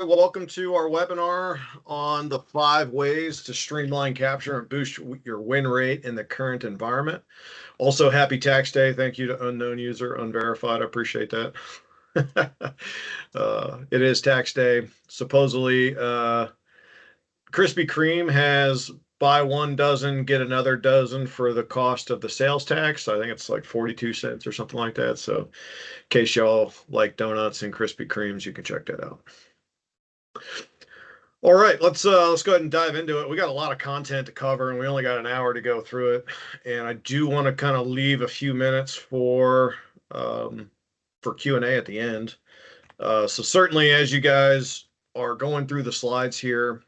Well, welcome to our webinar on the 5 ways to streamline capture and boost your win rate in the current environment. Also, happy tax day. Thank you to unknown user, unverified. I appreciate that. It is tax day. Supposedly, Krispy Kreme has buy 1 dozen, get another dozen for the cost of the sales tax. I think it's like 42 cents or something like that. So in case y'all like donuts and Krispy Kremes, you can check that out. All right, let's go ahead and dive into it. We got a lot of content to cover, and we only got an hour to go through it. And I do want to kind of leave a few minutes for Q&A at the end. So certainly, as you guys are going through the slides here,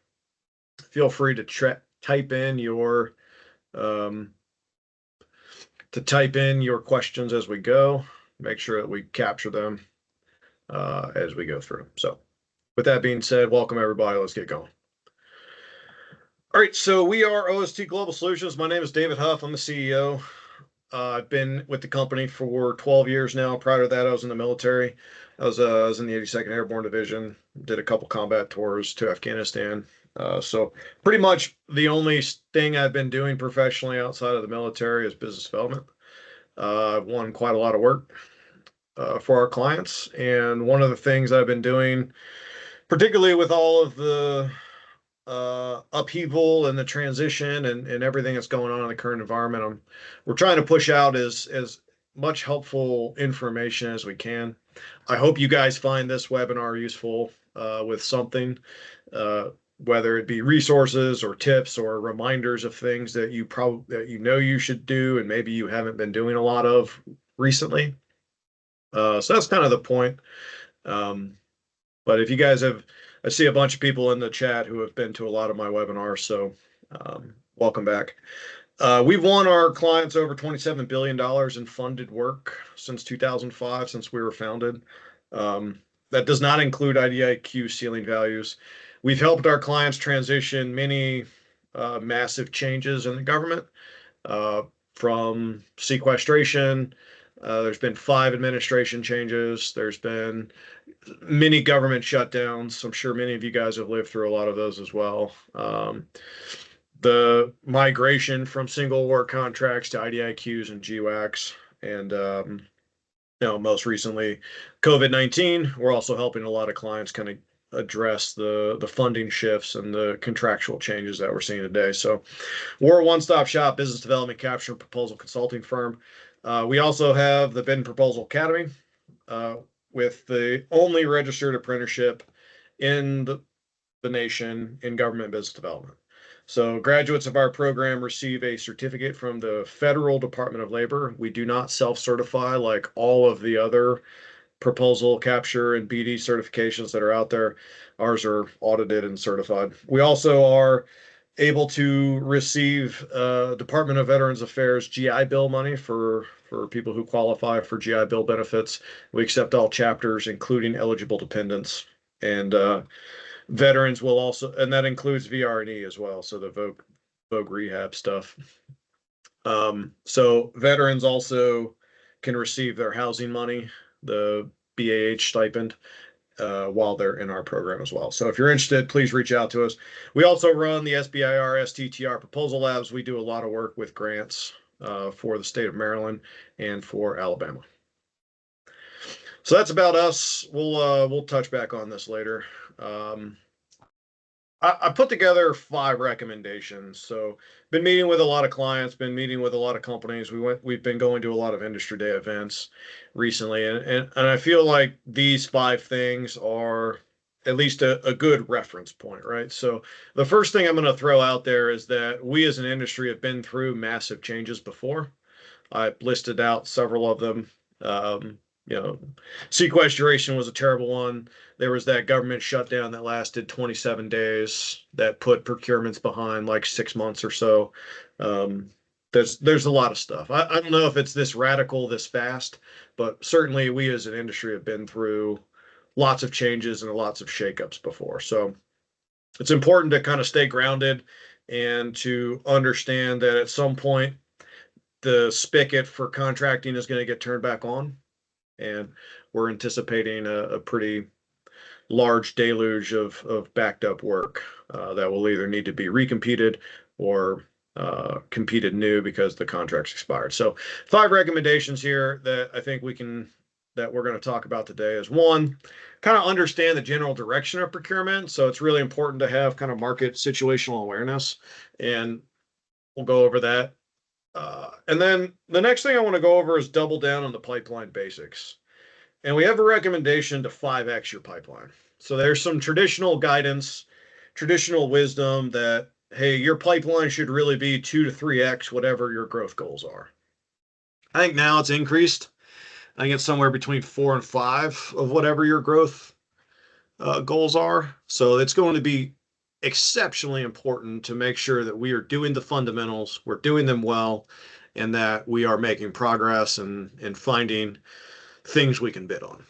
feel free to type in your questions as we go. Make sure that we capture them as we go through. So with that being said, welcome everybody. Let's get going. All right, so we are OST Global Solutions. My name is David Huff. I'm the CEO. I've been with the company for 12 years now. Prior to that, I was in the military. I was in the 82nd Airborne Division, did a couple combat tours to Afghanistan. So pretty much the only thing I've been doing professionally outside of the military is business development. I've won quite a lot of work for our clients. And one of the things I've been doing, particularly with all of the upheaval and the transition and everything that's going on in the current environment, we're trying to push out as much helpful information as we can. I hope you guys find this webinar useful with something, whether it be resources or tips or reminders of things that you should do and maybe you haven't been doing a lot of recently. So that's kind of the point. But if you guys I see a bunch of people in the chat who have been to a lot of my webinars, so welcome back. We've won our clients over $27 billion in funded work since 2005, since we were founded. That does not include IDIQ ceiling values. We've helped our clients transition many massive changes in the government, from sequestration. There's been 5 administration changes. There's been many government shutdowns. I'm sure many of you guys have lived through a lot of those as well. The migration from single award contracts to IDIQs and GWACs, and most recently, COVID-19. We're also helping a lot of clients kind of address the funding shifts and the contractual changes that we're seeing today. So we're a one-stop shop business development, capture, and proposal consulting firm. We also have the Bid and Proposal Academy, with the only registered apprenticeship in the nation in government business development. So graduates of our program receive a certificate from the Federal Department of Labor. We do not self-certify like all of the other proposal, capture, and BD certifications that are out there. Ours are audited and certified. We also are able to receive Department of Veterans Affairs GI Bill money for people who qualify for GI Bill benefits. We accept all chapters, including eligible dependents, and veterans will also, and that includes VR&E as well, so the Vogue rehab stuff. So veterans also can receive their housing money, the BAH stipend, while they're in our program as well. So if you're interested, please reach out to us. We also run the SBIR, STTR proposal labs. We do a lot of work with grants for the state of Maryland and for Alabama. So that's about us. We'll touch back on this later. I put together 5 recommendations. So been meeting with a lot of clients, been meeting with a lot of companies. We've been going to a lot of industry day events recently, and I feel like these 5 things are at least a good reference point, right? So the first thing I'm going to throw out there is that we as an industry have been through massive changes before. I listed out several of them. Sequestration was a terrible one. There was that government shutdown that lasted 27 days that put procurements behind like 6 months or so. There's a lot of stuff. I don't know if it's this radical, this fast, but certainly we as an industry have been through lots of changes and lots of shakeups before. So it's important to kind of stay grounded and to understand that at some point the spigot for contracting is going to get turned back on. And we're anticipating a pretty large deluge of backed up work that will either need to be recompeted or competed new because the contract's expired. So 5 recommendations here that I think that we're going to talk about today is one, kind of understand the general direction of procurement. So it's really important to have kind of market situational awareness, and we'll go over that. And then the next thing I want to go over is double down on the pipeline basics. And we have a recommendation to 5x your pipeline. So there's some traditional guidance, traditional wisdom that, hey, your pipeline should really be 2 to 3x whatever your growth goals are. I think now it's increased. I think it's somewhere between 4 and 5 of whatever your growth goals are. So it's going to be exceptionally important to make sure that we are doing the fundamentals, we're doing them well, and that we are making progress and finding things we can bid on.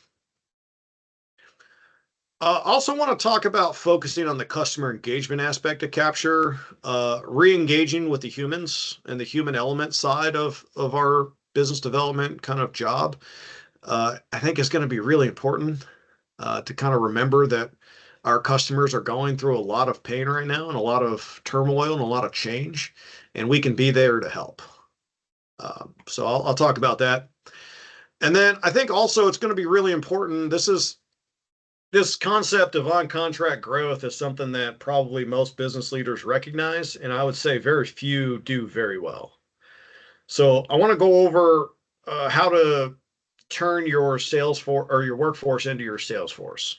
Also want to talk about focusing on the customer engagement aspect of capture, re-engaging with the humans and the human element side of our business development kind of job. I think is going to be really important to kind of remember that our customers are going through a lot of pain right now and a lot of turmoil and a lot of change, and we can be there to help. So I'll talk about that. And then I think also it's going to be really important. This concept of on-contract growth is something that probably most business leaders recognize, and I would say very few do very well. So I want to go over how to turn your sales force or your workforce into your sales force,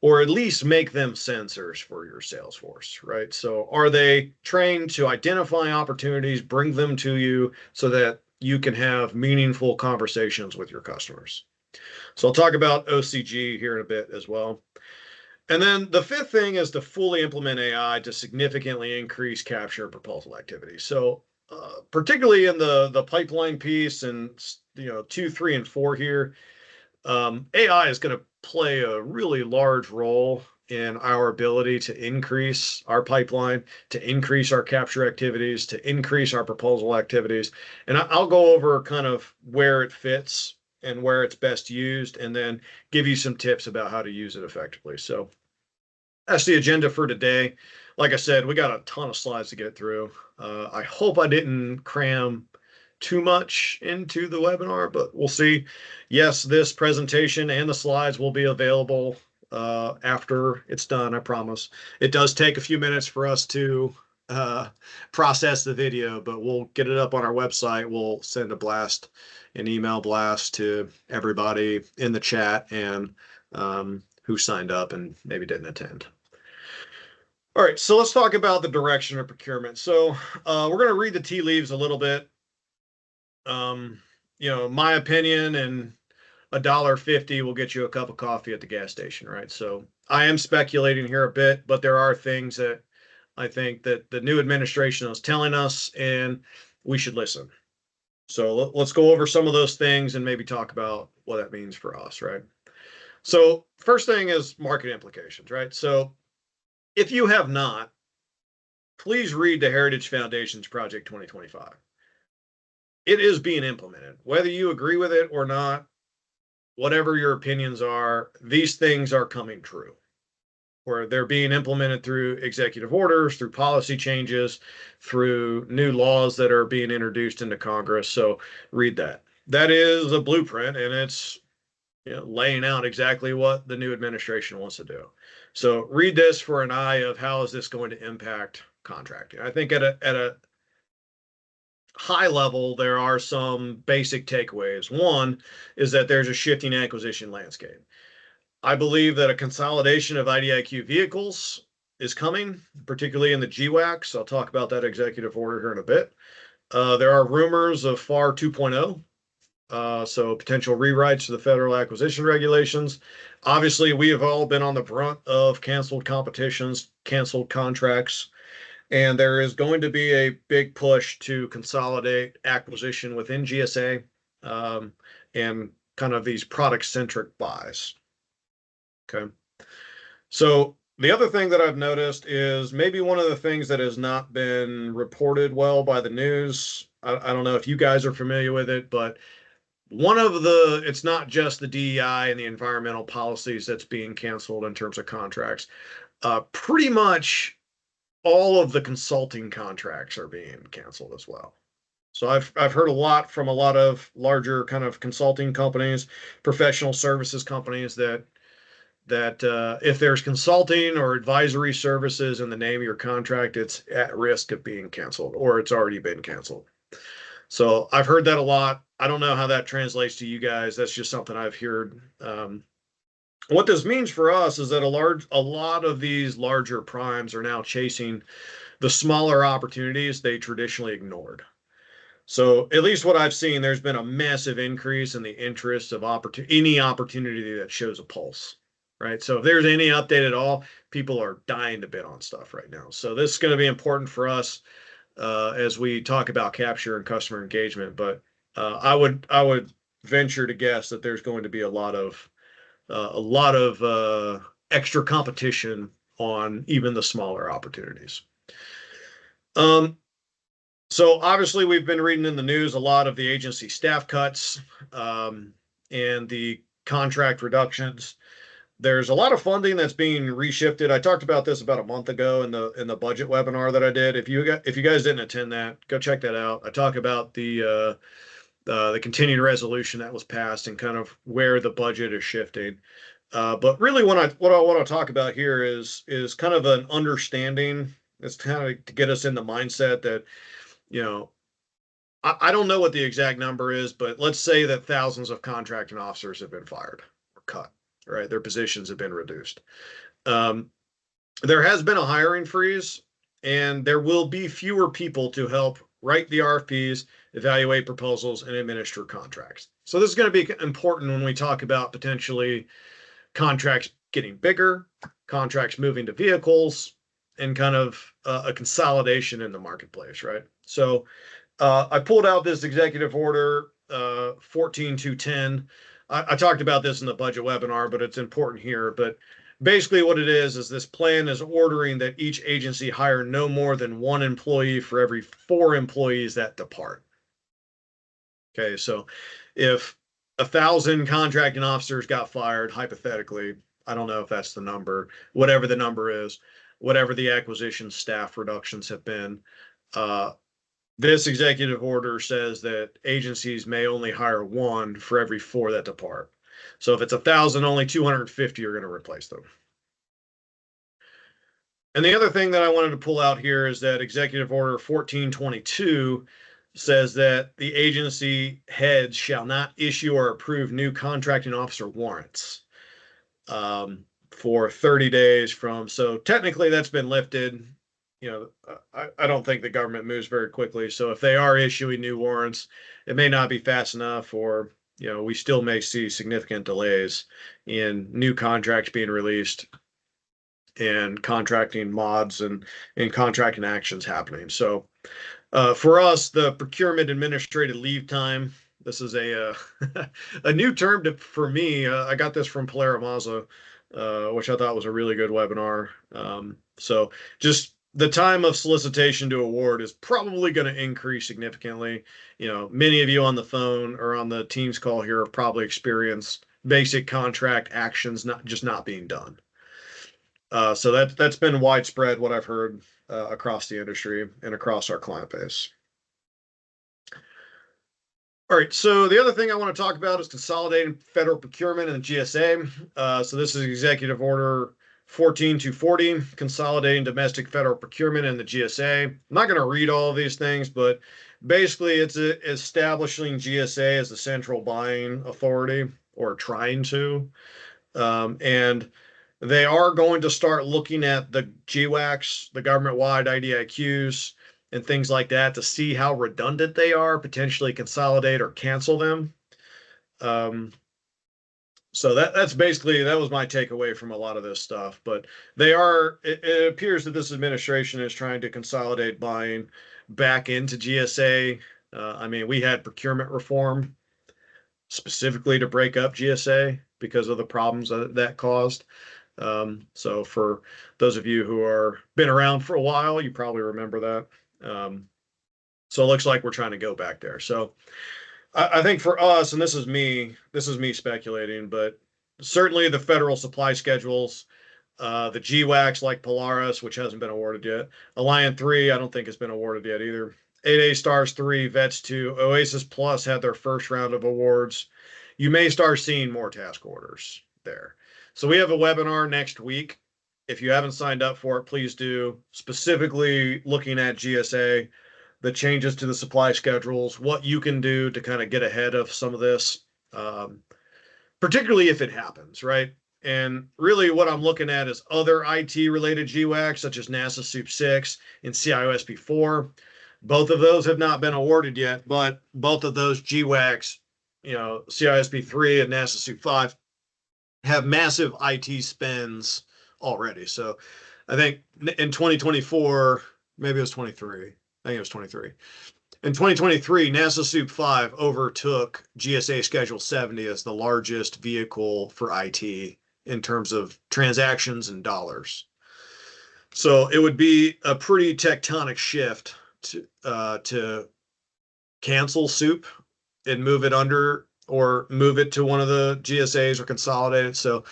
or at least make them sensors for your sales force, right? So are they trained to identify opportunities, bring them to you so that you can have meaningful conversations with your customers? So I'll talk about OCG here in a bit as well. And then the 5th thing is to fully implement AI to significantly increase capture and proposal activity. So particularly in the pipeline piece and 2, 3, and 4 here, AI is going to play a really large role in our ability to increase our pipeline, to increase our capture activities, to increase our proposal activities. And I'll go over kind of where it fits and where it's best used, and then give you some tips about how to use it effectively. So that's the agenda for today. Like I said, we got a ton of slides to get through. I hope I didn't cram too much into the webinar, but we'll see. Yes, this presentation and the slides will be available after it's done, I promise. It does take a few minutes for us to process the video, but we'll get it up on our website. We'll send an email blast to everybody in the chat and who signed up and maybe didn't attend. All right, so let's talk about the direction of procurement. So we're going to read the tea leaves a little bit. My opinion, and $1.50 will get you a cup of coffee at the gas station, right? So I am speculating here a bit, but there are things that I think that the new administration is telling us, and we should listen. So let's go over some of those things and maybe talk about what that means for us, right? So first thing is market implications, right? So if you have not, please read the Heritage Foundation's Project 2025. It is being implemented. Whether you agree with it or not, whatever your opinions are, these things are coming true, where they're being implemented through executive orders, through policy changes, through new laws that are being introduced into Congress. So read that. That is a blueprint, and it's laying out exactly what the new administration wants to do. So read this for an eye of how is this going to impact contracting. I think at a high level, there are some basic takeaways. One is that there's a shifting acquisition landscape. I believe that a consolidation of IDIQ vehicles is coming, particularly in the GWACs. I'll talk about that executive order here in a bit. There are rumors of FAR 2.0, so potential rewrites to the federal acquisition regulations. Obviously, we have all been on the brunt of canceled competitions, canceled contracts, and there is going to be a big push to consolidate acquisition within GSA and kind of these product-centric buys. Okay. So the other thing that I've noticed is maybe one of the things that has not been reported well by the news. I don't know if you guys are familiar with it, but it's not just the DEI and the environmental policies that's being canceled in terms of contracts. Pretty much all of the consulting contracts are being canceled as well. So I've heard a lot from a lot of larger kind of consulting companies, professional services companies that if there's consulting or advisory services in the name of your contract, it's at risk of being canceled or it's already been canceled. So I've heard that a lot. I don't know how that translates to you guys. That's just something I've heard. What this means for us is that a lot of these larger primes are now chasing the smaller opportunities they traditionally ignored. So at least what I've seen, there's been a massive increase in the interest of any opportunity that shows a pulse, right? So if there's any update at all, people are dying to bid on stuff right now. So this is going to be important for us as we talk about capture and customer engagement. But I would venture to guess that there's going to be a lot of extra competition on even the smaller opportunities. So obviously we've been reading in the news a lot of the agency staff cuts and the contract reductions. There's a lot of funding that's being reshifted. I talked about this about a month ago in the budget webinar that I did. If you guys didn't attend that, go check that out. I talk about the continuing resolution that was passed and kind of where the budget is shifting. But really, what I want to talk about here is kind of an understanding. It's kind of to get us in the mindset that, you know, I don't know what the exact number is, but let's say that thousands of contracting officers have been fired or cut, right? Their positions have been reduced. There has been a hiring freeze, and there will be fewer people to help write the RFPs, evaluate proposals, and administer contracts. So this is going to be important when we talk about potentially contracts getting bigger, contracts moving to vehicles, and kind of a consolidation in the marketplace, right? So I pulled out this executive order 14210. I talked about this in the budget webinar, but it's important here. But basically what it is this plan is ordering that each agency hire no more than one employee for every 4 employees that depart. Okay, so if 1,000 contracting officers got fired, hypothetically, I don't know if that's the number, whatever the number is, whatever the acquisition staff reductions have been, this executive order says that agencies may only hire 1 for every 4 that depart. So if it's 1,000, only 250 are going to replace them. And the other thing that I wanted to pull out here is that Executive Order 1422 says that the agency heads shall not issue or approve new contracting officer warrants for 30 days from. So technically that's been lifted. You know, I don't think the government moves very quickly. So if they are issuing new warrants, it may not be fast enough, or, you know, we still may see significant delays in new contracts being released and contracting mods and contracting actions happening. So for us, the procurement administrative leave time, this is a a new term for me. I got this from Polera Mazza, which I thought was a really good webinar. So just the time of solicitation to award is probably going to increase significantly. You know, many of you on the phone or on the Teams call here have probably experienced basic contract actions not being done. So that's been widespread, what I've heard across the industry and across our client base. All right, so the other thing I want to talk about is consolidating federal procurement and the GSA. So this is Executive Order 14240, consolidating domestic federal procurement and the GSA. I'm not going to read all of these things, but basically it's establishing GSA as the central buying authority, or trying to. And they are going to start looking at the GWACs, the government-wide IDIQs, and things like that to see how redundant they are, potentially consolidate or cancel them. So that was my takeaway from a lot of this stuff. But it appears that this administration is trying to consolidate buying back into GSA. I mean, we had procurement reform specifically to break up GSA because of the problems that caused. So for those of you who are been around for a while, you probably remember that. So it looks like we're trying to go back there. So I think for us, and this is me speculating, but certainly the federal supply schedules, the GWACs like Polaris, which hasn't been awarded yet. Alliant 3, I don't think has been awarded yet either. 8A Stars 3, Vets 2, Oasis Plus had their first round of awards. You may start seeing more task orders there. So we have a webinar next week. If you haven't signed up for it, please do. Specifically looking at GSA, the changes to the supply schedules, what you can do to kind of get ahead of some of this, um, particularly if it happens, right? And really what I'm looking at is other IT related GWACs, such as NASA SUP 6 and CIOSP 4. Both of those have not been awarded yet, but both of those GWACs, CISP 3 and NASA SUP 5, have massive IT spends already. So I think in 2024, maybe it was 23. I think it was 23. In 2023, NASA SUP 5 overtook GSA Schedule 70 as the largest vehicle for IT in terms of transactions and dollars. So it would be a pretty tectonic shift to cancel SUP and move it under or move it to one of the GSAs or consolidate it. So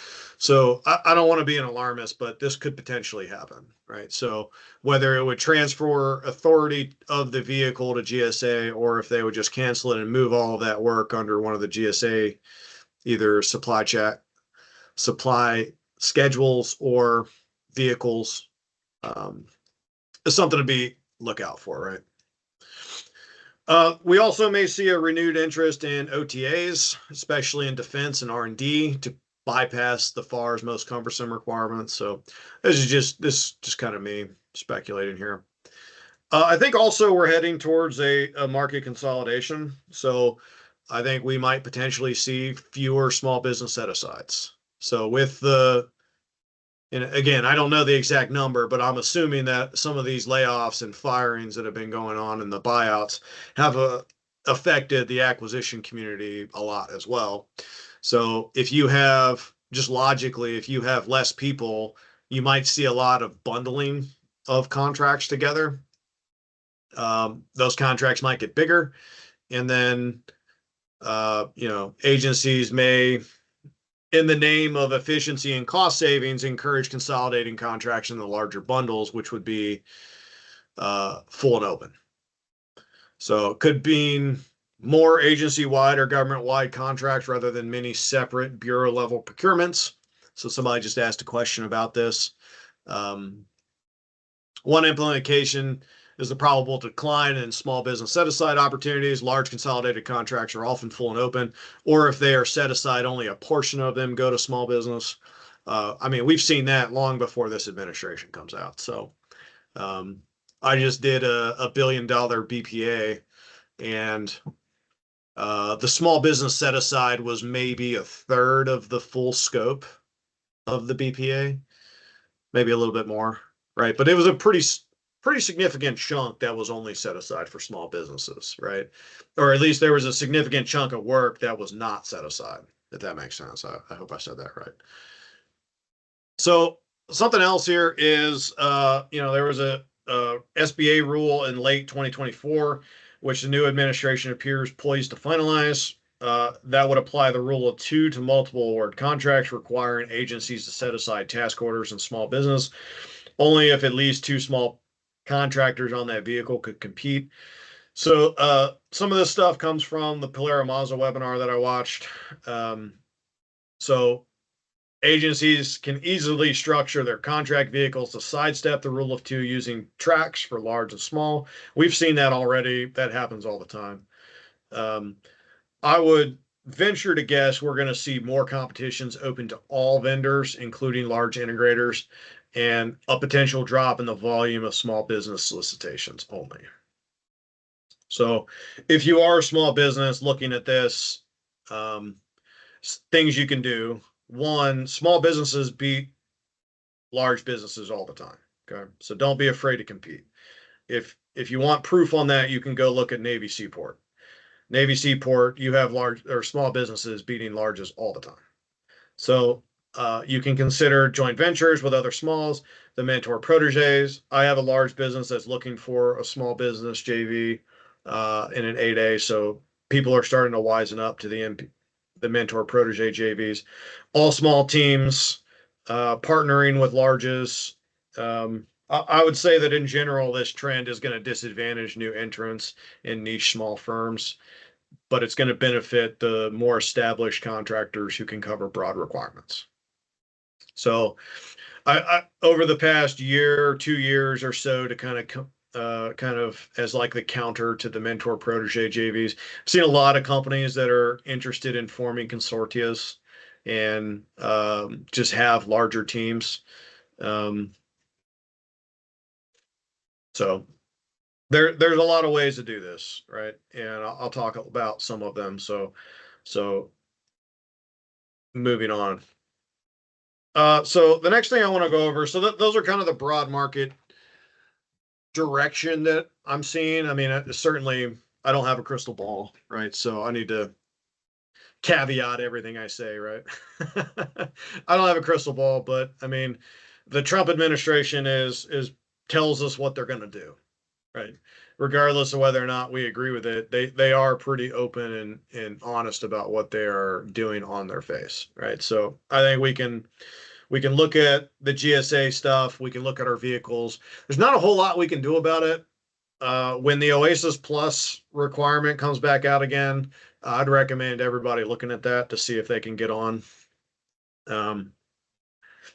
I don't want to be an alarmist, but this could potentially happen, right? So whether it would transfer authority of the vehicle to GSA or if they would just cancel it and move all of that work under one of the GSA, either supply schedules or vehicles, is something to be look out for, right? We also may see a renewed interest in OTAs, especially in defense and R&D, to bypass the FAR's most cumbersome requirements. So this is just kind of me speculating here. I think also we're heading towards a market consolidation. So I think we might potentially see fewer small business set-asides. So with and again, I don't know the exact number, but I'm assuming that some of these layoffs and firings that have been going on and the buyouts have affected the acquisition community a lot as well. So if you have, just logically, if you have less people, you might see a lot of bundling of contracts together. Those contracts might get bigger, and then agencies may, in the name of efficiency and cost savings, encourage consolidating contracts into larger bundles, which would be full and open. So it could mean more agency-wide or government-wide contracts rather than many separate bureau-level procurements. So somebody just asked a question about this. One implication is the probable decline in small business set-aside opportunities. Large consolidated contracts are often full and open, or if they are set aside, only a portion of them go to small business. I mean, we've seen that long before this administration comes out. So I just did a $1 billion BPA, and the small business set aside was maybe a third of the full scope of the BPA, maybe a little bit more, right? But it was a pretty significant chunk that was only set aside for small businesses, right? Or at least there was a significant chunk of work that was not set aside, if that makes sense. I hope I said that right. So something else here is, there was a SBA rule in late 2024, which the new administration appears poised to finalize. That would apply the rule of 2 to multiple award contracts, requiring agencies to set aside task orders in small business only if at least 2 small contractors on that vehicle could compete. So some of this stuff comes from the Polera Mazda webinar that I watched. So agencies can easily structure their contract vehicles to sidestep the rule of 2 using tracks for large and small. We've seen that already. That happens all the time. I would venture to guess we're going to see more competitions open to all vendors, including large integrators, and a potential drop in the volume of small business solicitations only. So if you are a small business looking at this, things you can do. One, small businesses beat large businesses all the time. Okay. So don't be afraid to compete. If you want proof on that, you can go look at Navy Seaport. Navy Seaport, you have large or small businesses beating larges all the time. So you can consider joint ventures with other smalls, the mentor proteges. I have a large business that's looking for a small business JV in an 8A. So people are starting to wisen up to the mentor protege JVs. All small teams, partnering with larges. I would say that in general, this trend is going to disadvantage new entrants in niche small firms, but it's going to benefit the more established contractors who can cover broad requirements. So I over the past year, 2 years or so, to kind of as like the counter to the mentor protege JVs, I've seen a lot of companies that are interested in forming consortias and just have larger teams. Um, so there's a lot of ways to do this, right? And I'll talk about some of them. So moving on. So the next thing I want to go over, so those are kind of the broad market direction that I'm seeing. I mean, certainly I don't have a crystal ball, right? So I need to caveat everything I say, right? I don't have a crystal ball, but I mean, the Trump administration is tells us what they're going to do, right? Regardless of whether or not we agree with it, they are pretty open and honest about what they are doing on their face, right? So I think we can look at the GSA stuff. We can look at our vehicles. There's not a whole lot we can do about it. When the Oasis Plus requirement comes back out again, I'd recommend everybody looking at that to see if they can get on.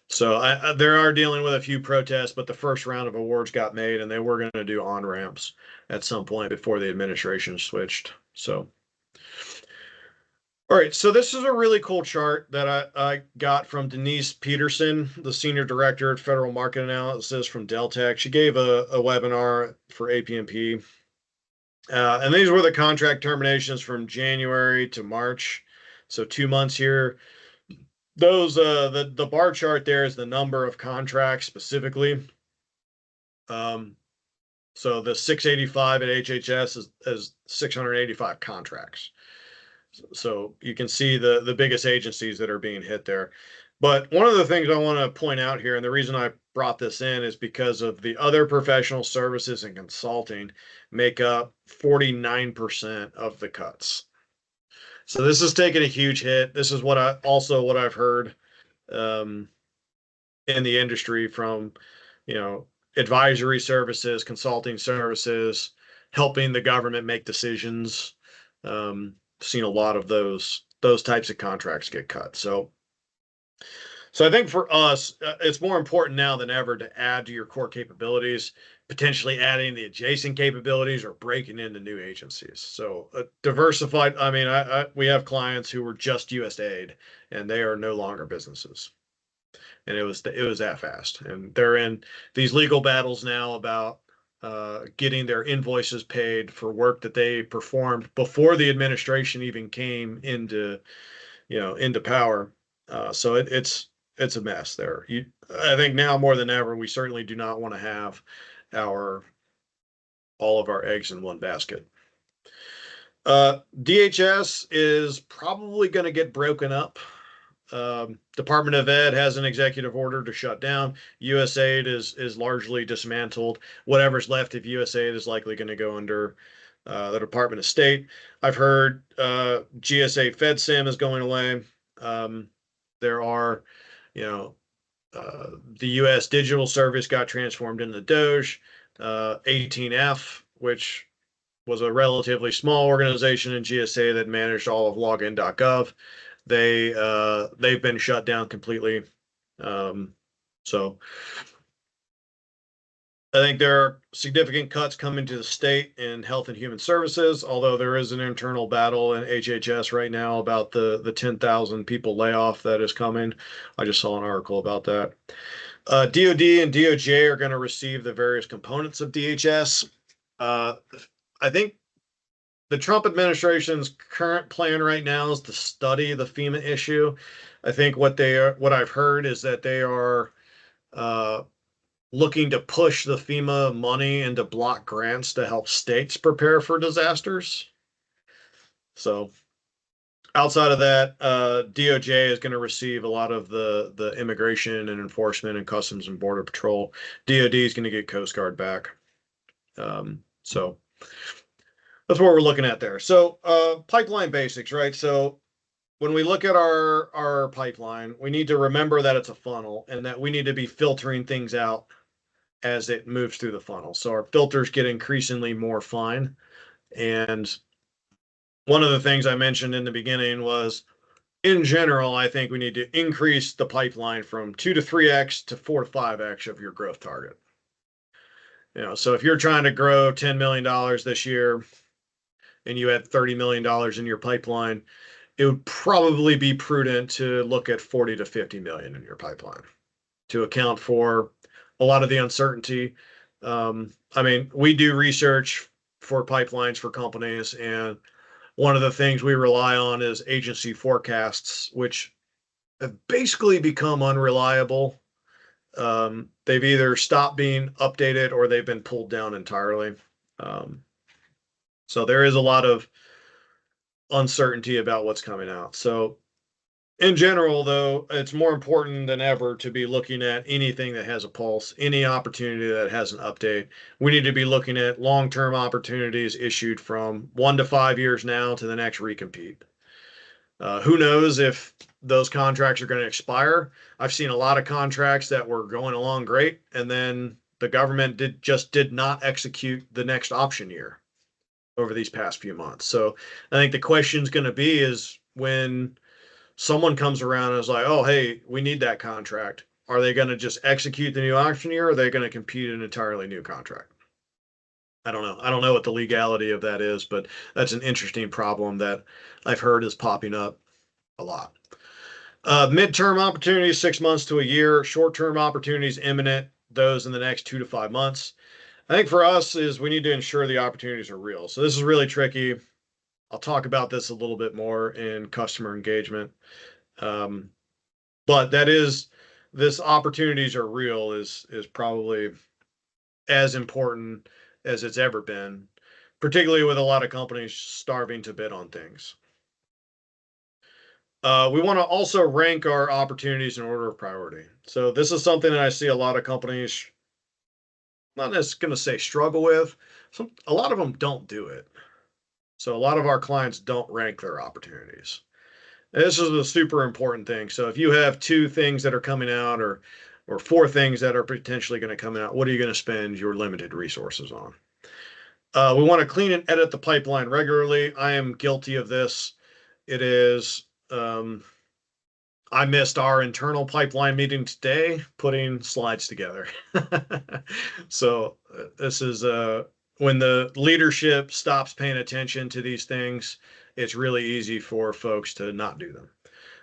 So they are dealing with a few protests, but the first round of awards got made, and they were going to do on ramps at some point before the administration switched. So. All right, so this is a really cool chart that I got from Denise Peterson, the Senior Director at Federal Market Analysis from Deltek. She gave a webinar for APMP. And these were the contract terminations from January to March. So 2 months here. Those the bar chart there is the number of contracts specifically. So the 685 at HHS is 685 contracts. So you can see the biggest agencies that are being hit there. But one of the things I want to point out here, and the reason I brought this in is because of the other professional services and consulting make up 49% of the cuts. So this is taking a huge hit. This is what I've heard in the industry from, advisory services, consulting services, helping the government make decisions. Seen a lot of those types of contracts get cut. So I think for us, it's more important now than ever to add to your core capabilities, potentially adding the adjacent capabilities or breaking into new agencies. So diversified. I mean, we have clients who were just USAID and they are no longer businesses. And it was that fast. And they're in these legal battles now about getting their invoices paid for work that they performed before the administration even came into power. So it's a mess there. I think now more than ever, we certainly do not want to have all of our eggs in one basket. DHS is probably going to get broken up. Department of Ed has an executive order to shut down. USAID is largely dismantled. Whatever's left of USAID is likely going to go under the Department of State. I've heard GSA FedSim is going away. There are, the U.S. Digital Service got transformed into DOGE. 18F, which was a relatively small organization in GSA that managed all of login.gov. They've been shut down completely. So I think there are significant cuts coming to the state in Health and Human Services, although there is an internal battle in HHS right now about the 10,000 people layoff that is coming. I just saw an article about that. DOD and DOJ are going to receive the various components of DHS. I think the Trump administration's current plan right now is to study the FEMA issue. I think what I've heard is that they are looking to push the FEMA money into block grants to help states prepare for disasters. So outside of that, DOJ is going to receive a lot of the immigration and enforcement and Customs and Border Patrol. DOD is going to get Coast Guard back. So that's what we're looking at there. So pipeline basics, right? So when we look at our pipeline, we need to remember that it's a funnel and that we need to be filtering things out as it moves through the funnel. So our filters get increasingly more fine. And one of the things I mentioned in the beginning was, in general, I think we need to increase the pipeline from 2 to 3x to 4 to 5x of your growth target. So if you're trying to grow $10 million this year and you had $30 million in your pipeline, it would probably be prudent to look at 40 to 50 million in your pipeline to account for a lot of the uncertainty. I mean, we do research for pipelines for companies, and one of the things we rely on is agency forecasts, which have basically become unreliable. They've either stopped being updated or they've been pulled down entirely. So there is a lot of uncertainty about what's coming out. So in general, though, it's more important than ever to be looking at anything that has a pulse, any opportunity that has an update. We need to be looking at long-term opportunities issued from 1 to 5 years now to the next recompete. Who knows if those contracts are going to expire? I've seen a lot of contracts that were going along great, and then the government did not execute the next option year over these past few months. So I think the question is going to be is when someone comes around and is like, oh, hey, we need that contract. Are they going to just execute the new option year, or are they going to compete an entirely new contract? I don't know. I don't know what the legality of that is, but that's an interesting problem that I've heard is popping up a lot. Midterm opportunities, 6 months to a year. Short-term opportunities, imminent. Those in the next 2 to 5 months. I think for us is we need to ensure the opportunities are real. So this is really tricky. I'll talk about this a little bit more in customer engagement. But this opportunities are real is probably as important as it's ever been, particularly with a lot of companies starving to bid on things. We want to also rank our opportunities in order of priority. So this is something that I see a lot of companies, not necessarily going to say struggle with. A lot of them don't do it. So a lot of our clients don't rank their opportunities. And this is a super important thing. So if you have 2 things that are coming out or 4 things that are potentially going to come out, what are you going to spend your limited resources on? We want to clean and edit the pipeline regularly. I am guilty of this. It is, I missed our internal pipeline meeting today, putting slides together. So this is when the leadership stops paying attention to these things, it's really easy for folks to not do them.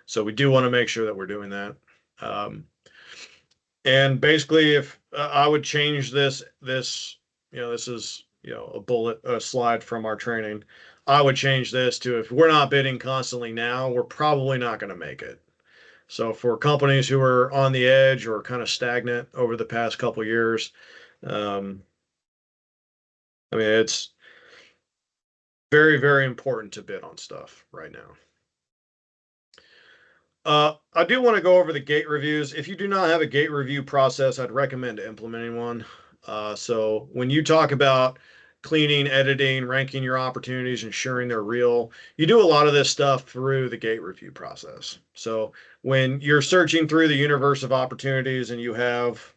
So we do want to make sure that we're doing that. And basically, if I would change this is a slide from our training. I would change this to, if we're not bidding constantly now, we're probably not going to make it. So for companies who are on the edge or kind of stagnant over the past couple of years, I mean, it's very, very important to bid on stuff right now. I do want to go over the gate reviews. If you do not have a gate review process, I'd recommend implementing one. So when you talk about cleaning, editing, ranking your opportunities, ensuring they're real, you do a lot of this stuff through the gate review process. So when you're searching through the universe of opportunities and you have,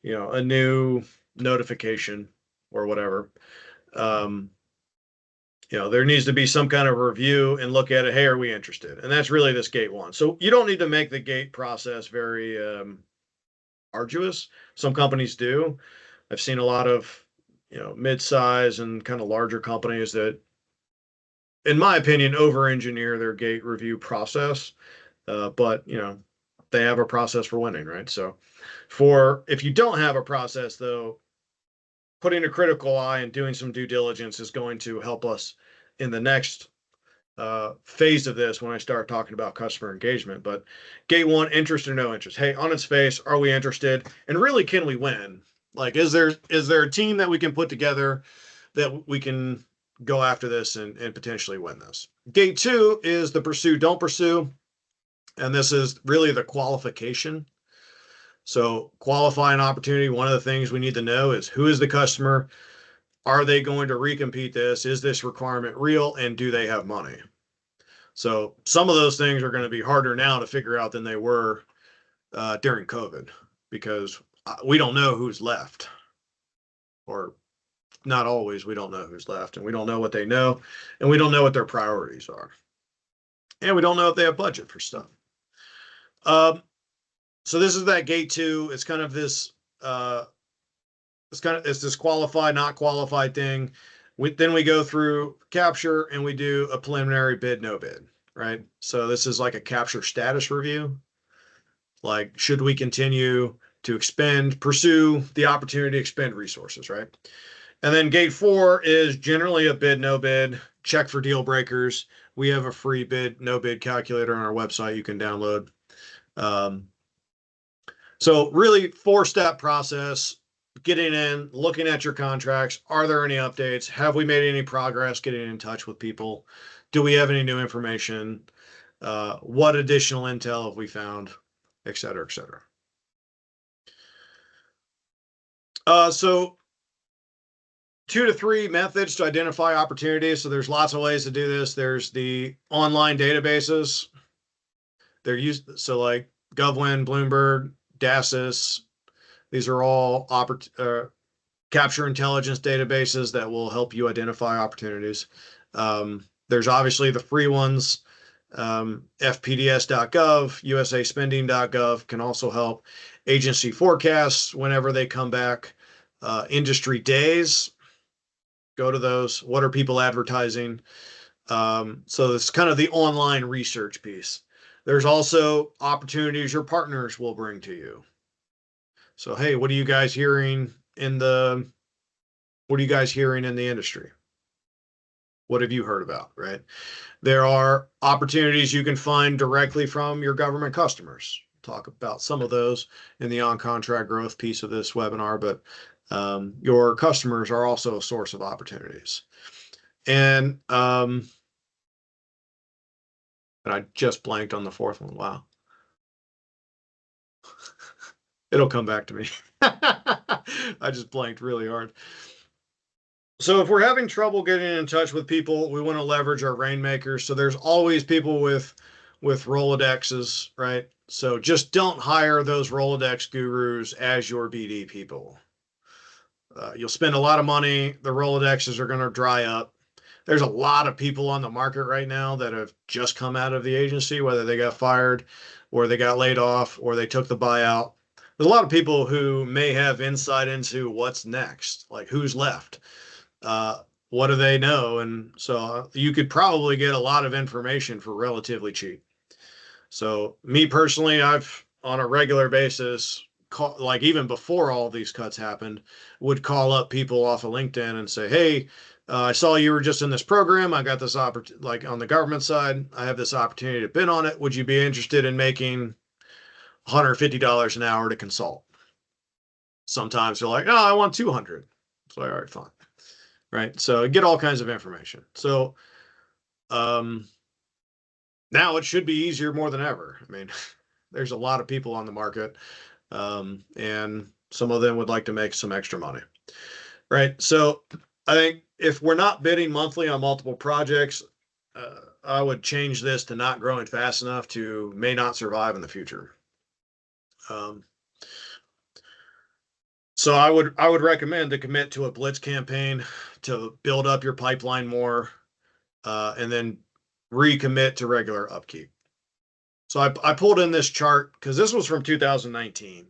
a new notification or whatever, there needs to be some kind of review and look at it. Hey, are we interested? And that's really this gate one. So you don't need to make the gate process very arduous. Some companies do. I've seen a lot of, mid-size and kind of larger companies that, in my opinion, over-engineer their gate review process. But, they have a process for winning, right? So if you don't have a process, though, putting a critical eye and doing some due diligence is going to help us in the next phase of this when I start talking about customer engagement. But gate one, interest or no interest. Hey, on its face, are we interested? And really, can we win? Like, is there a team that we can put together that we can go after this and potentially win this? Gate 2 is the pursue, don't pursue. And this is really the qualification. So qualifying opportunity, one of the things we need to know is who is the customer? are they going to recompete this? Is this requirement real? And do they have money? So some of those things are going to be harder now to figure out than they were during COVID, because we don't know who's left, or not always. We don't know who's left, and we don't know what they know, and we don't know what their priorities are, and we don't know if they have budget for stuff. So this is that gate 2. It's kind of this it's this qualified, not qualified thing. Then we go through capture and we do a preliminary bid, no bid, right? So this is like a capture status review. Like, should we continue to pursue the opportunity to expend resources, right? And then gate 4 is generally a bid, no bid, check for deal breakers. We have a free bid, no bid calculator on our website you can download. So really 4-step process: getting in, looking at your contracts. Are there any updates? Have we made any progress getting in touch with people? Do we have any new information? What additional intel have we found? Et cetera, et cetera. So 2 to 3 methods to identify opportunities. So there's lots of ways to do this. There's the online databases. They're used, so like GovWin, Bloomberg, DASIS. These are all capture intelligence databases that will help you identify opportunities. There's obviously the free ones. FPDS.gov, USAspending.gov can also help. Agency forecasts whenever they come back. Industry days, go to those. What are people advertising? So it's kind of the online research piece. There's also opportunities your partners will bring to you. So, hey, what are you guys hearing in the industry? What have you heard about, right? There are opportunities you can find directly from your government customers. Talk about some of those in the on-contract growth piece of this webinar, but your customers are also a source of opportunities. And I just blanked on the 4th one. Wow. It'll come back to me. I just blanked really hard. So if we're having trouble getting in touch with people, we want to leverage our rainmakers. So there's always people with Rolodexes, right? So just don't hire those Rolodex gurus as your BD people. You'll spend a lot of money. The Rolodexes are going to dry up. There's a lot of people on the market right now that have just come out of the agency, whether they got fired or they got laid off or they took the buyout. There's a lot of people who may have insight into what's next, like who's left. What do they know? And so you could probably get a lot of information for relatively cheap. So me personally, I've on a regular basis, like even before all these cuts happened, would call up people off of LinkedIn and say, hey, I saw you were just in this program. I got this opportunity, like on the government side, I have this opportunity to bid on it. Would you be interested in making $150 an hour to consult? Sometimes they're like, oh, I want 200. So, all right, fine. Right. So get all kinds of information. So now it should be easier more than ever. I mean, there's a lot of people on the market, and some of them would like to make some extra money. Right. So I think if we're not bidding monthly on multiple projects, I would change this to not growing fast enough to may not survive in the future. So I would recommend to commit to a blitz campaign to build up your pipeline more, and then recommit to regular upkeep. So I pulled in this chart because this was from 2019.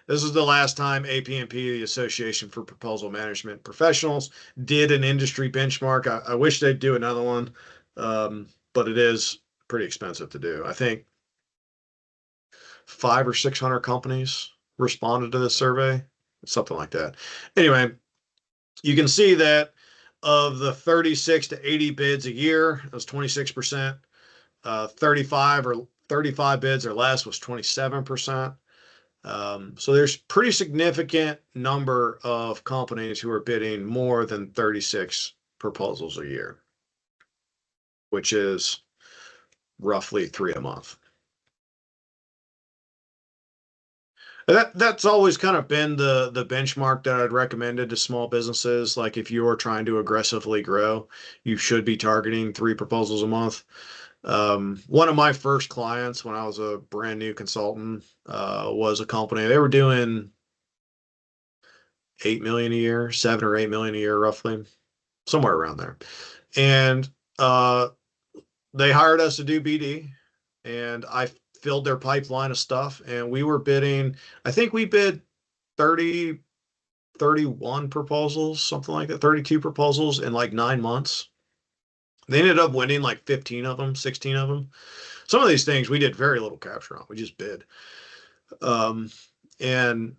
This is the last time APMP, the Association for Proposal Management Professionals, did an industry benchmark. I wish they'd do another one, but it is pretty expensive to do. I think 500 or 600 companies responded to this survey, something like that. Anyway, you can see that of the 36 to 80 bids a year, it was 26%. 35 bids or less was 27%. So there's pretty significant number of companies who are bidding more than 36 proposals a year, which is roughly 3 a month. That's always kind of been the benchmark that I'd recommended to small businesses. Like if you're trying to aggressively grow, you should be targeting 3 proposals a month. One of my first clients when I was a brand new consultant was a company. They were doing 8 million a year, 7 or 8 million a year, roughly, somewhere around there. And uh, they hired us to do BD, and I filled their pipeline of stuff, and we were bidding. I think we bid 30, 31 proposals, something like that, 32 proposals in like 9 months. They ended up winning like 15 of them, 16 of them. Some of these things we did very little capture on. We just bid. Um, and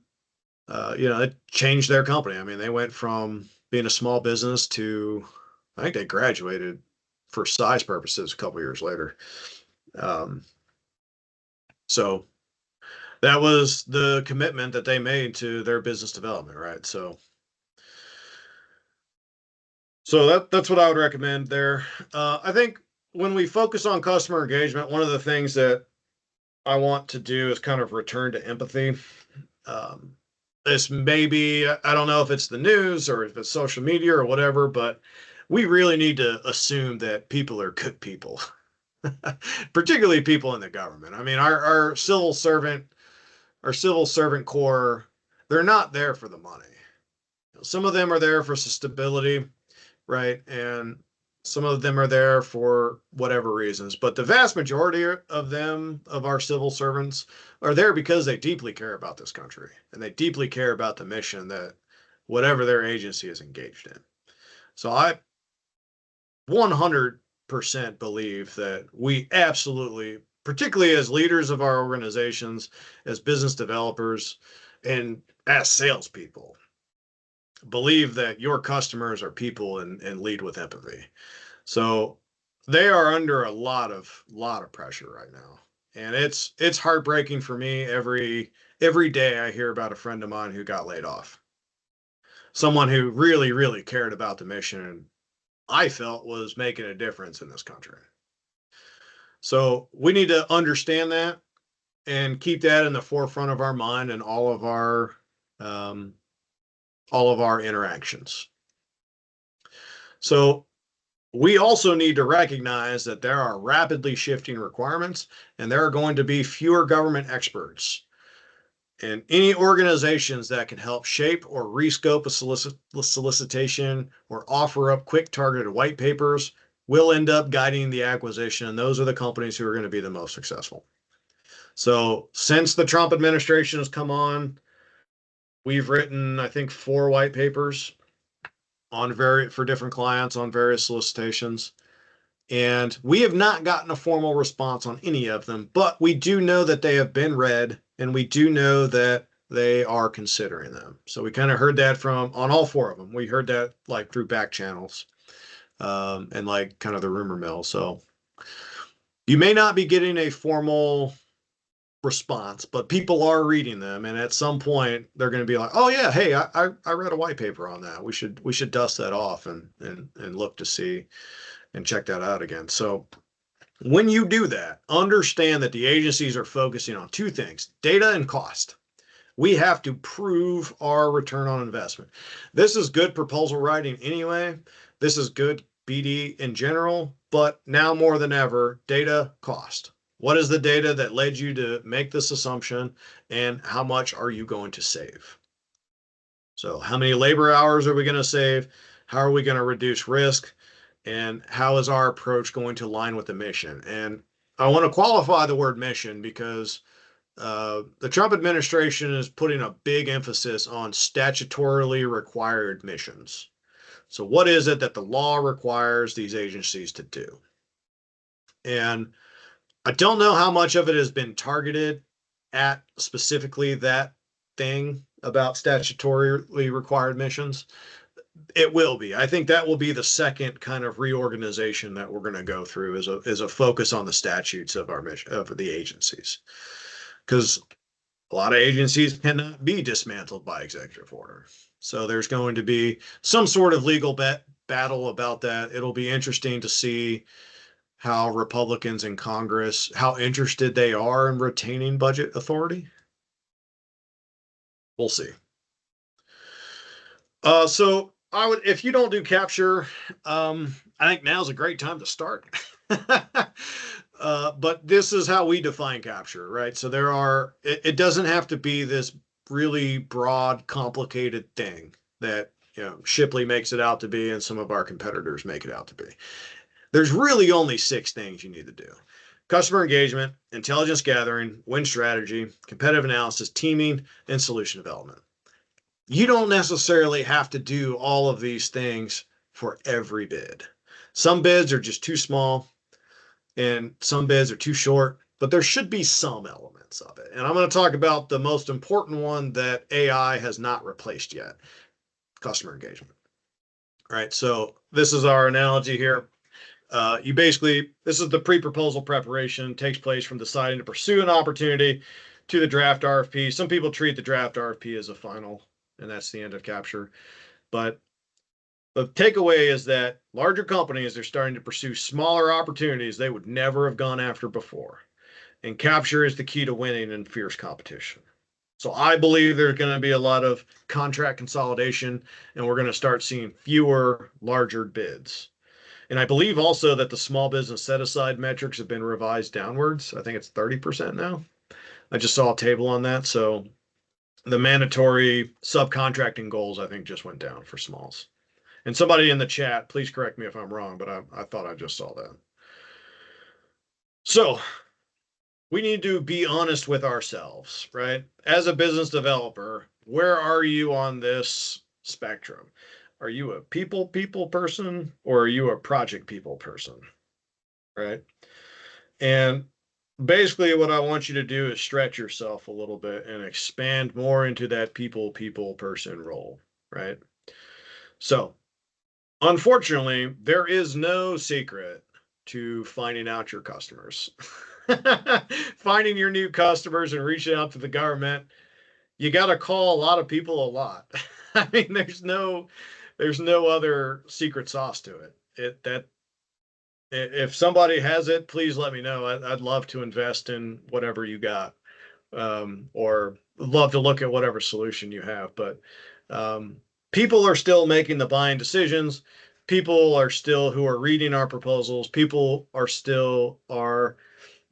it changed their company. I mean, they went from being a small business to, I think they graduated for size purposes a couple years later. Um, so that was the commitment that they made to their business development, right? So that's what I would recommend there. I think when we focus on customer engagement, one of the things that I want to do is kind of return to empathy. Um, this may be, I don't know if it's the news or if it's social media or whatever, but we really need to assume that people are good people, particularly people in the government. I mean, our civil servant corps, they're not there for the money. Some of them are there for stability, right? And some of them are there for whatever reasons. But the vast majority of them, of our civil servants, are there because they deeply care about this country and they deeply care about the mission that whatever their agency is engaged in. So I 100% believe that we absolutely, particularly as leaders of our organizations, as business developers, and as salespeople, believe that your customers are people and lead with empathy. So they are under a lot of pressure right now. And it's heartbreaking for me every day I hear about a friend of mine who got laid off. Someone who really cared about the mission and I felt was making a difference in this country. So we need to understand that and keep that in the forefront of our mind and um, all of our interactions. So we also need to recognize that there are rapidly shifting requirements and there are going to be fewer government experts. And any organizations that can help shape or rescope a solicitation or offer up quick targeted white papers will end up guiding the acquisition. And those are the companies who are going to be the most successful. So since the Trump administration has come on, we've written, I think, 4 white papers for different clients on various solicitations. And we have not gotten a formal response on any of them, but we do know that they have been read and we do know that they are considering them. So we kind of heard that from on all 4 of them. We heard that like through back channels and like kind of the rumor mill. So you may not be getting a formal response, but people are reading them. And at some point they're going to be like, oh yeah, hey, I read a white paper on that. We should dust that off and look to see and check that out again. So when you do that, understand that the agencies are focusing on 2 things, data and cost. We have to prove our return on investment. This is good proposal writing anyway. This is good BD in general, but now more than ever, data cost. What is the data that led you to make this assumption and how much are you going to save? So how many labor hours are we going to save? How are we going to reduce risk? And how is our approach going to align with the mission? And I want to qualify the word mission because the Trump administration is putting a big emphasis on statutorily required missions. So, what is it that the law requires these agencies to do? And I don't know how much of it has been targeted at specifically that thing about statutorily required missions. It will be. I think that will be the second kind of reorganization that we're going to go through is a focus on the statutes of our mission of the agencies. Because a lot of agencies cannot be dismantled by executive order. So there's going to be some sort of legal battle about that. It'll be interesting to see how Republicans in Congress, how interested they are in retaining budget authority. We'll see. So I would, if you don't do capture, I think now's a great time to start. But this is how we define capture, right? So it doesn't have to be this really broad, complicated thing that, Shipley makes it out to be and some of our competitors make it out to be. There's really only 6 things you need to do: customer engagement, intelligence gathering, win strategy, competitive analysis, teaming, and solution development. You don't necessarily have to do all of these things for every bid. Some bids are just too small and some bids are too short, but there should be some elements of it. And I'm going to talk about the most important one that AI has not replaced yet: customer engagement. All right, so this is our analogy here. This is the pre-proposal preparation, takes place from deciding to pursue an opportunity to the draft RFP. Some people treat the draft RFP as a final, and that's the end of capture. But the takeaway is that larger companies are starting to pursue smaller opportunities they would never have gone after before. And capture is the key to winning in fierce competition. So I believe there's going to be a lot of contract consolidation, and we're going to start seeing fewer larger bids. And I believe also that the small business set aside metrics have been revised downwards. I think it's 30% now. I just saw a table on that. So the mandatory subcontracting goals, I think, just went down for smalls. And somebody in the chat, please correct me if I'm wrong, but I thought I just saw that. So we need to be honest with ourselves, right? As a business developer, where are you on this spectrum? Are you a people person or are you a project people person? Right? And basically what I want you to do is stretch yourself a little bit and expand more into that people person role, right? So, unfortunately, there is no secret to finding out your customers. Finding your new customers and reaching out to the government, you got to call a lot of people a lot. I mean, there's no other secret sauce to it. If somebody has it, please let me know. I'd love to invest in whatever you got, or love to look at whatever solution you have. But people are still making the buying decisions. People are still who are reading our proposals. People are still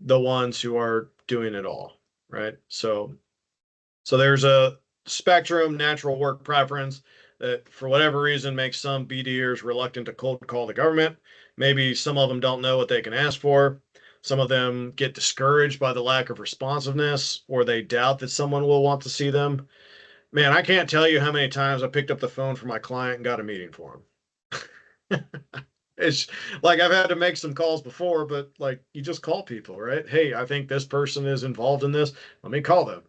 the ones who are doing it all, right? So there's a spectrum, natural work preference that for whatever reason makes some BDers reluctant to cold call the government. Maybe some of them don't know what they can ask for. Some of them get discouraged by the lack of responsiveness, or they doubt that someone will want to see them. Man, I can't tell you how many times I picked up the phone for my client and got a meeting for him. It's like I've had to make some calls before, but like you just call people, right? Hey, I think this person is involved in this. Let me call them.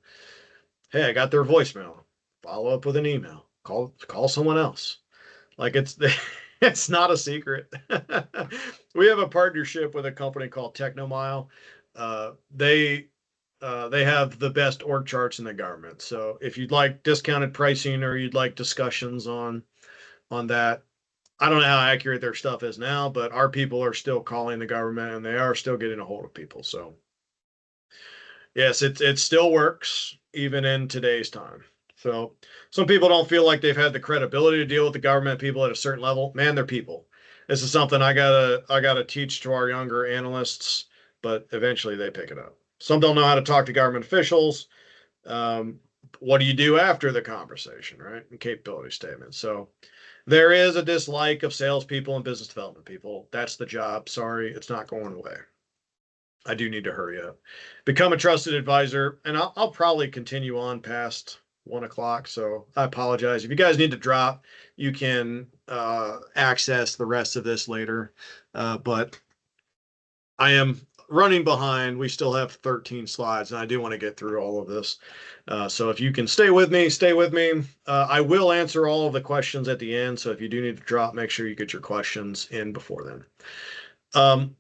Hey, I got their voicemail. Follow up with an email. Call someone else. Like it's not a secret. We have a partnership with a company called Technomile. They have the best org charts in the government. So if you'd like discounted pricing or you'd like discussions on that, I don't know how accurate their stuff is now, but our people are still calling the government and they are still getting a hold of people. So yes, it still works even in today's time. So some people don't feel like they've had the credibility to deal with the government people at a certain level. Man, they're people. This is something I gotta teach to our younger analysts, but eventually they pick it up. Some don't know how to talk to government officials. Um, what do you do after the conversation, right? And capability statement. So there is a dislike of salespeople and business development people. That's the job. Sorry, it's not going away. I do need to hurry up. Become a trusted advisor, and I'll probably continue on past 1 o'clock. So I apologize. If you guys need to drop, you can access the rest of this later. But I am running behind. We still have 13 slides, and I do want to get through all of this. So if you can stay with me, stay with me. I will answer all of the questions at the end. So if you do need to drop, make sure you get your questions in before then.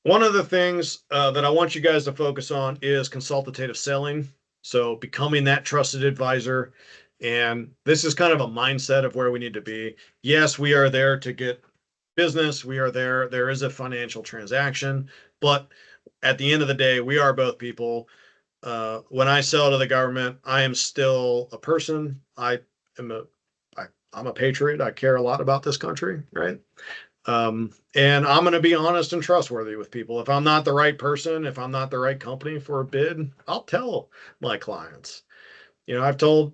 One of the things that I want you guys to focus on is consultative selling. So becoming that trusted advisor. And this is kind of a mindset of where we need to be. Yes, we are there to get business. We are there. There is a financial transaction. But at the end of the day, we are both people. when I sell to the government, I am still a person. Am a, I'm a patriot. I care a lot about this country, right? And I'm going to be honest and trustworthy with people. If I'm not the right person, if I'm not the right company for a bid, I'll tell my clients. I've told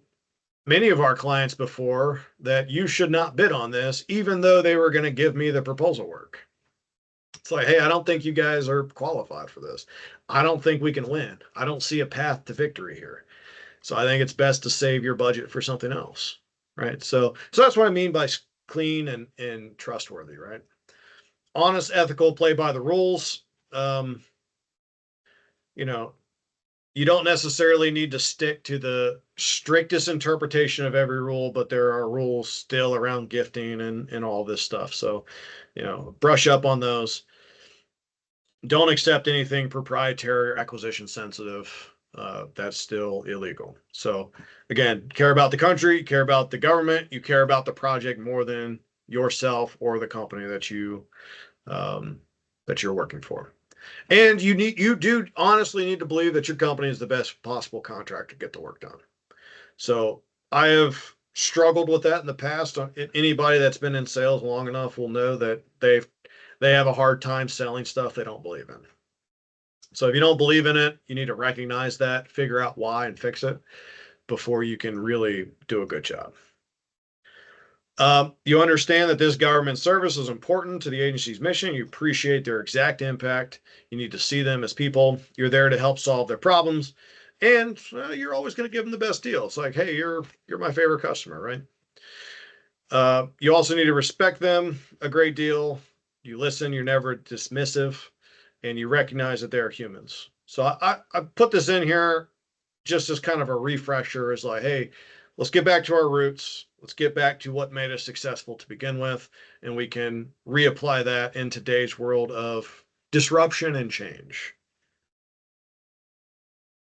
many of our clients before that you should not bid on this, even though they were going to give me the proposal work. It's like, hey, I don't think you guys are qualified for this. I don't think we can win. I don't see a path to victory here. So I think it's best to save your budget for something else, right? So that's what I mean by clean and trustworthy, right? Honest, ethical, play by the rules. Um, you know, you don't necessarily need to stick to the strictest interpretation of every rule, but there are rules still around gifting and all this stuff. So, brush up on those. Don't accept anything proprietary or acquisition sensitive. That's still illegal. So again, care about the country, care about the government, you care about the project more than yourself or the company that you're working for. And you do honestly need to believe that your company is the best possible contractor to get the work done. So I have struggled with that in the past. Anybody that's been in sales long enough will know that they have a hard time selling stuff they don't believe in. So if you don't believe in it, you need to recognize that, figure out why, and fix it before you can really do a good job. You understand that this government service is important to the agency's mission. You appreciate their exact impact. You need to see them as people. You're there to help solve their problems, and you're always going to give them the best deal. It's like, hey, you're my favorite customer, right? You also need to respect them a great deal. You listen. You're never dismissive, and you recognize that they're humans. So I put this in here just as kind of a refresher. Is like, hey, let's get back to our roots. Let's get back to what made us successful to begin with, and we can reapply that in today's world of disruption and change.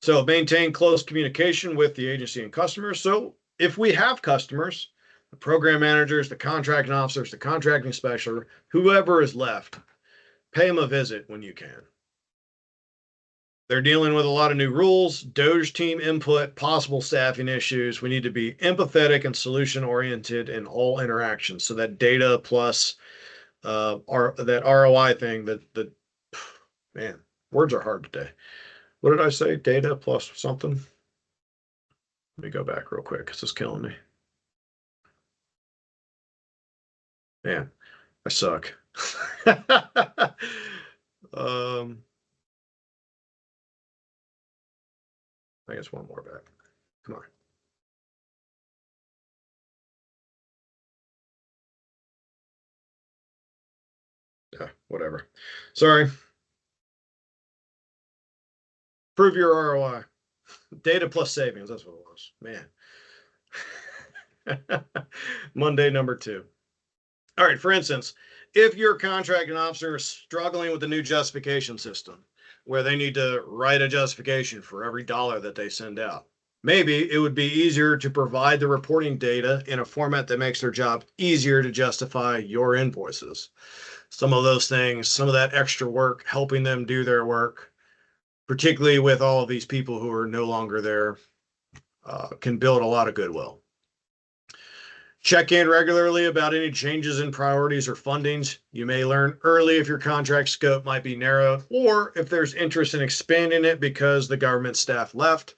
So maintain close communication with the agency and customers. So if we have customers, the program managers, the contracting officers, the contracting specialist, whoever is left, pay them a visit when you can. They're dealing with a lot of new rules, Doge team input, possible staffing issues. We need to be empathetic and solution oriented in all interactions. So that data plus that ROI thing, that man, words are hard today. What did I say? Data plus something. Let me go back real quick because it's killing me. Man, I suck. I guess one more back. Come on. Yeah, whatever. Sorry. Prove your ROI. Data plus savings. That's what it was. Man. Monday number 2. All right. For instance, if your contracting officer is struggling with the new justification system, where they need to write a justification for every dollar that they send out, maybe it would be easier to provide the reporting data in a format that makes their job easier to justify your invoices. Some of those things, some of that extra work, helping them do their work, particularly with all of these people who are no longer there, can build a lot of goodwill. Check in regularly about any changes in priorities or fundings. You may learn early if your contract scope might be narrowed or if there's interest in expanding it because the government staff left,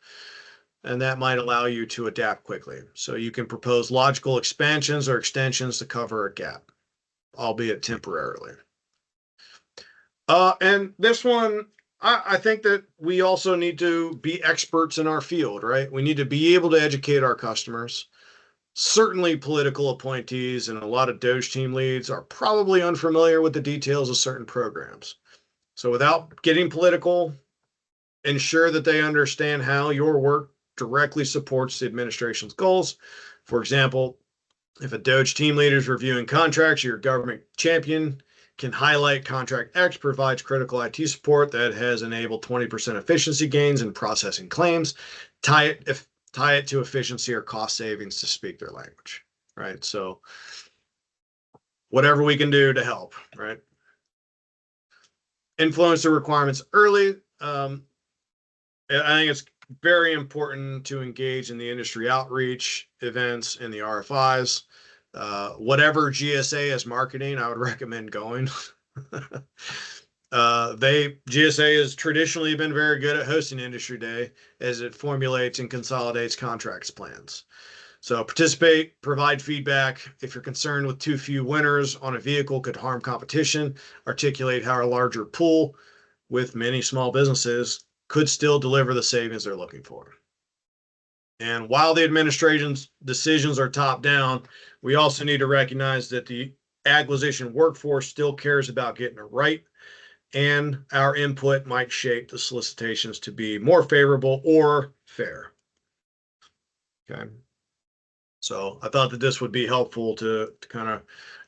and that might allow you to adapt quickly. So you can propose logical expansions or extensions to cover a gap, albeit temporarily. And this one, I think that we also need to be experts in our field, right? We need to be able to educate our customers. Certainly political appointees and a lot of Doge team leads are probably unfamiliar with the details of certain programs. So without getting political, ensure that they understand how your work directly supports the administration's goals. For example, if a Doge team leader is reviewing contracts, your government champion can highlight contract X provides critical IT support that has enabled 20% efficiency gains in processing claims. Tie it to efficiency or cost savings to speak their language, right? So whatever we can do to help, right? Influence the requirements early. I think it's very important to engage in the industry outreach events and the RFIs. Whatever GSA is marketing, I would recommend going. GSA has traditionally been very good at hosting Industry Day as it formulates and consolidates contracts plans. So participate, provide feedback. If you're concerned with too few winners on a vehicle could harm competition, articulate how a larger pool with many small businesses could still deliver the savings they're looking for. And while the administration's decisions are top down, we also need to recognize that the acquisition workforce still cares about getting it right, and our input might shape the solicitations to be more favorable or fair. Okay. So I thought that this would be helpful to kind of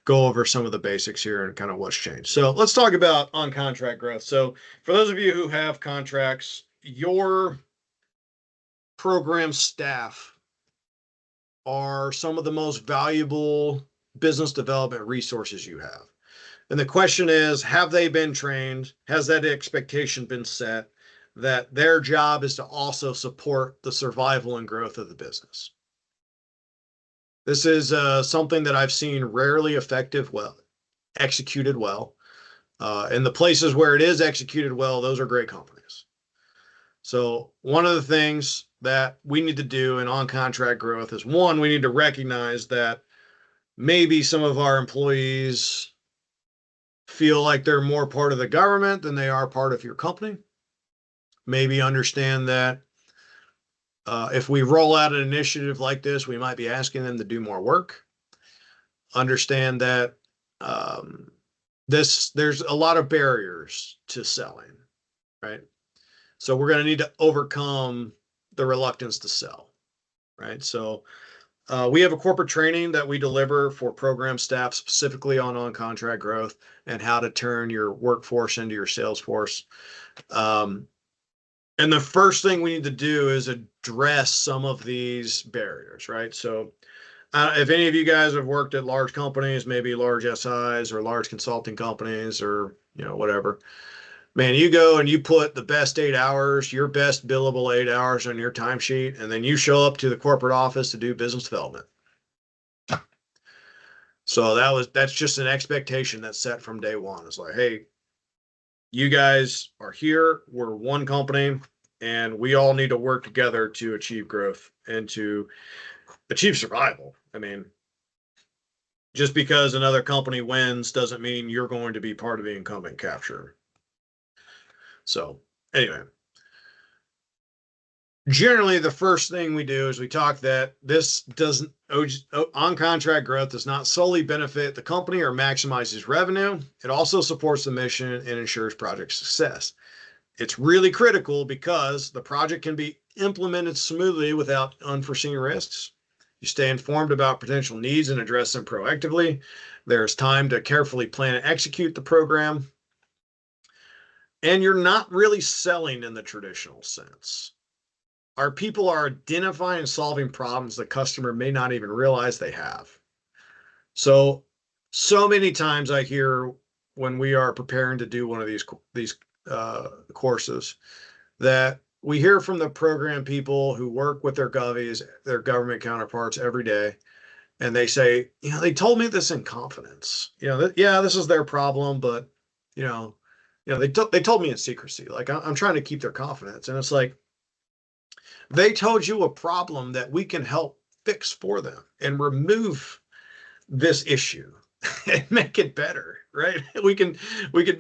go over some of the basics here and kind of what's changed. So let's talk about on-contract growth. So for those of you who have contracts, your program staff are some of the most valuable business development resources you have. And the question is, have they been trained? Has that expectation been set that their job is to also support the survival and growth of the business? This is something that I've seen rarely executed well. And the places where it is executed well, those are great companies. So one of the things that we need to do in on-contract growth is, one, we need to recognize that maybe some of our employees feel like they're more part of the government than they are part of your company. Maybe understand that if we roll out an initiative like this, we might be asking them to do more work. Understand that there's a lot of barriers to selling, right? So we're going to need to overcome the reluctance to sell, right? So we have a corporate training that we deliver for program staff specifically on-contract growth and how to turn your workforce into your sales force. And the first thing we need to do is address some of these barriers, right? So if any of you guys have worked at large companies, maybe large SIs or large consulting companies or, whatever, man, you go and you put the best 8 hours, your best billable 8 hours on your timesheet, and then you show up to the corporate office to do business development. So that's just an expectation that's set from day one. It's like, hey, you guys are here, we're one company, and we all need to work together to achieve growth and to achieve survival. I mean, just because another company wins doesn't mean you're going to be part of the incumbent capture. So anyway, generally the first thing we do is we talk that on-contract growth does not solely benefit the company or maximizes revenue. It also supports the mission and ensures project success. It's really critical because the project can be implemented smoothly without unforeseen risks. You stay informed about potential needs and address them proactively. There's time to carefully plan and execute the program. And you're not really selling in the traditional sense. Our people are identifying and solving problems the customer may not even realize they have. So many times I hear when we are preparing to do one of these courses that we hear from the program people who work with their govies, their government counterparts every day, and they say, they told me this in confidence. This is their problem, but they told me in secrecy. Like I'm trying to keep their confidence, and it's like they told you a problem that we can help fix for them and remove this issue and make it better, right? We can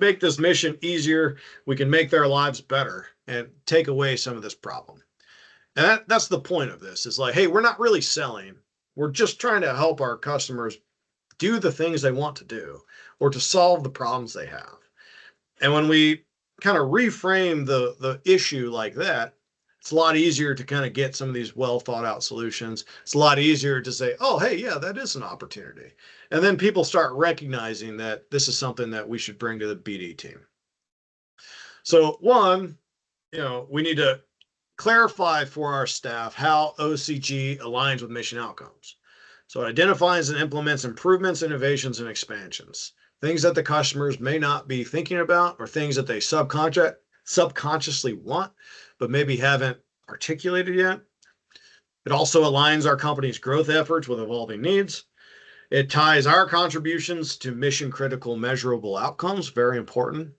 make this mission easier. We can make their lives better and take away some of this problem. And that's the point of this. Is like, hey, we're not really selling. We're just trying to help our customers do the things they want to do or to solve the problems they have. And when we kind of reframe the issue like that, it's a lot easier to kind of get some of these well thought out solutions. It's a lot easier to say, oh, hey, yeah, that is an opportunity. And then people start recognizing that this is something that we should bring to the BD team. So one, we need to clarify for our staff how OCG aligns with mission outcomes. So it identifies and implements improvements, innovations, and expansions, things that the customers may not be thinking about or things that they subconsciously want, but maybe haven't articulated yet. It also aligns our company's growth efforts with evolving needs. It ties our contributions to mission critical measurable outcomes, very important.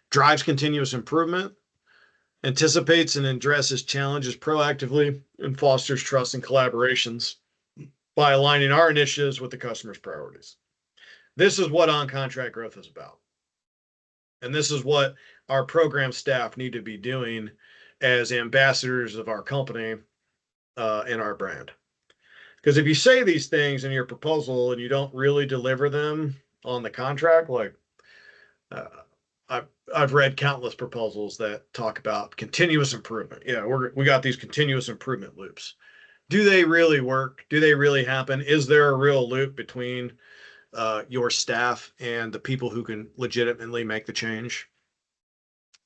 Drives continuous improvement, anticipates and addresses challenges proactively, and fosters trust and collaborations by aligning our initiatives with the customer's priorities. This is what on-contract growth is about. And this is what our program staff need to be doing as ambassadors of our company and our brand. Because if you say these things in your proposal and you don't really deliver them on the contract, like I've read countless proposals that talk about continuous improvement. Yeah, we got these continuous improvement loops. Do they really work? Do they really happen? Is there a real loop between your staff and the people who can legitimately make the change?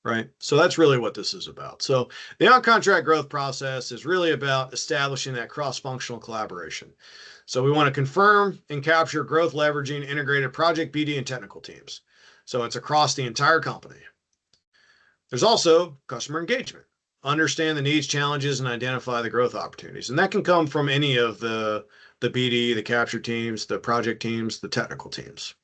Right. So that's really what this is about. So the on-contract growth process is really about establishing that cross-functional collaboration. So we want to confirm and capture growth leveraging integrated project BD and technical teams. So it's across the entire company. There's also customer engagement. Understand the needs, challenges, and identify the growth opportunities. And that can come from any of the BD, the capture teams, the project teams, the technical teams.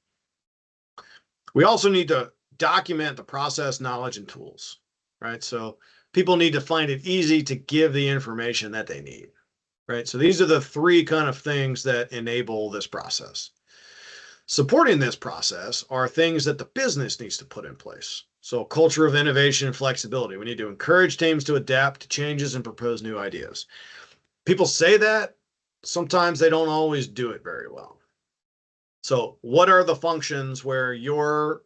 We also need to document the process, knowledge, and tools, right? So people need to find it easy to give the information that they need, right? So these are the three kind of things that enable this process. Supporting this process are things that the business needs to put in place. So culture of innovation and flexibility. We need to encourage teams to adapt to changes and propose new ideas. People say that, sometimes they don't always do it very well. So what are the functions where your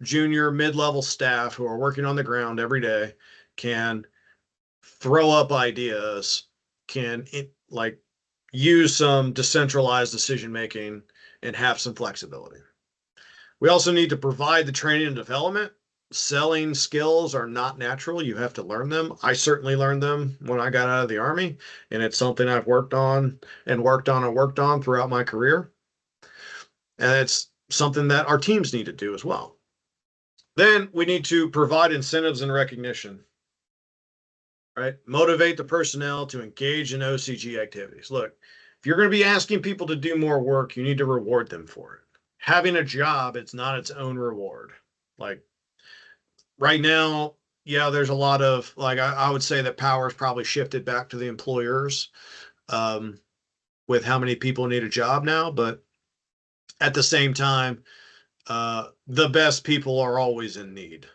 junior mid-level staff who are working on the ground every day can throw up ideas, can use some decentralized decision making and have some flexibility? We also need to provide the training and development. Selling skills are not natural. You have to learn them. I certainly learned them when I got out of the Army, and it's something I've worked on throughout my career. And it's something that our teams need to do as well. Then we need to provide incentives and recognition, right? Motivate the personnel to engage in OCG activities. Look, if you're going to be asking people to do more work, you need to reward them for it. Having a job, it's not its own reward. Like right now, yeah, there's a lot of, I would say that power is probably shifted back to the employers with how many people need a job now. But at the same time, the best people are always in need.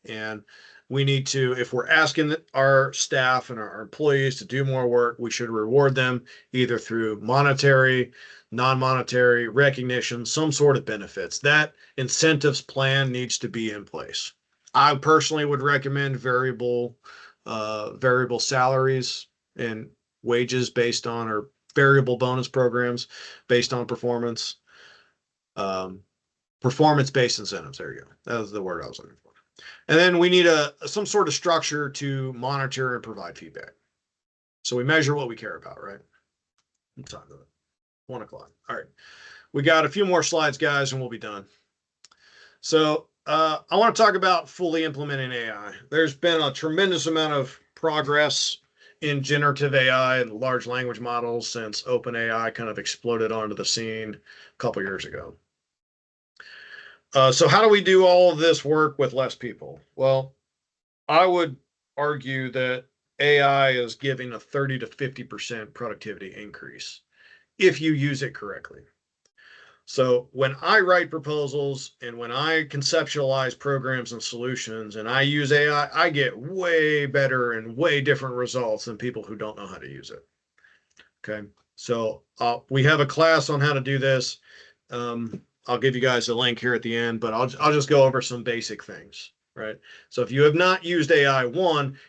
And we need to, if we're asking our staff and our employees to do more work, we should reward them either through monetary, non-monetary recognition, some sort of benefits. That incentives plan needs to be in place. I personally would recommend variable salaries and wages based on, or variable bonus programs based on performance. Performance-based incentives. There you go. That was the word I was looking for. And then we need some sort of structure to monitor and provide feedback. So we measure what we care about, right? What time is it? 1 o'clock. All right. We got a few more slides, guys, and we'll be done. So I want to talk about fully implementing AI. There's been a tremendous amount of progress in generative AI and large language models since OpenAI kind of exploded onto the scene a couple years ago. So how do we do all of this work with less people? Well, I would argue that AI is giving a 30 to 50% productivity increase if you use it correctly. So when I write proposals and when I conceptualize programs and solutions and I use AI, I get way better and way different results than people who don't know how to use it. Okay, so we have a class on how to do this. I'll give you guys a link here at the end, but I'll just go over some basic things, right? So if you have not used AI,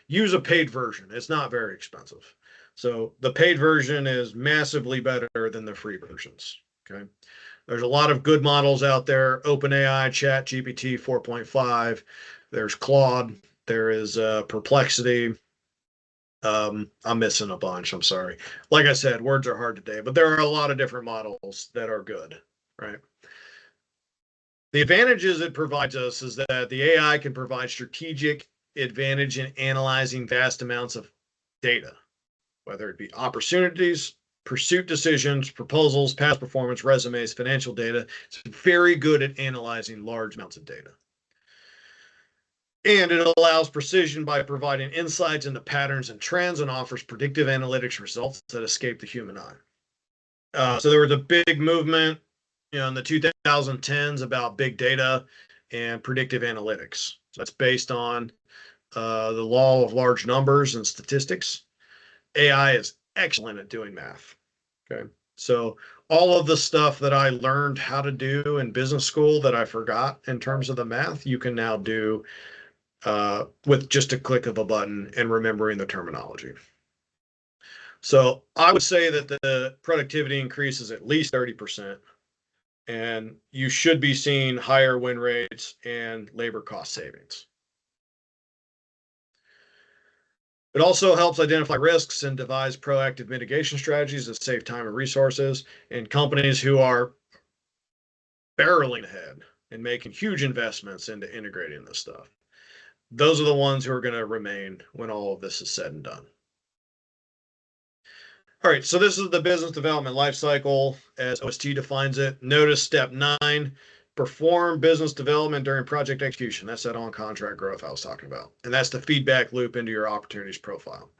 use a paid version. It's not very expensive. So the paid version is massively better than the free versions, okay? There's a lot of good models out there. OpenAI, ChatGPT 4.5. There's Claude. There is Perplexity. I'm missing a bunch. I'm sorry. Like I said, words are hard today, but there are a lot of different models that are good, right? The advantages it provides us is that the AI can provide strategic advantage in analyzing vast amounts of data, whether it be opportunities, pursuit decisions, proposals, past performance, resumes, financial data. It's very good at analyzing large amounts of data. And it allows precision by providing insights into patterns and trends and offers predictive analytics results that escape the human eye. So there was a big movement, in the 2010s about big data and predictive analytics. So that's based on the law of large numbers and statistics. AI is excellent at doing math. Okay. So all of the stuff that I learned how to do in business school that I forgot in terms of the math, you can now do with just a click of a button and remembering the terminology. So I would say that the productivity increase is at least 30%, and you should be seeing higher win rates and labor cost savings. It also helps identify risks and devise proactive mitigation strategies that save time and resources. And companies who are barreling ahead and making huge investments into integrating this stuff, those are the ones who are going to remain when all of this is said and done. All right, so this is the business development lifecycle as OST defines it. Notice step 9, perform business development during project execution. That's that on-contract growth I was talking about. And that's the feedback loop into your opportunities profile,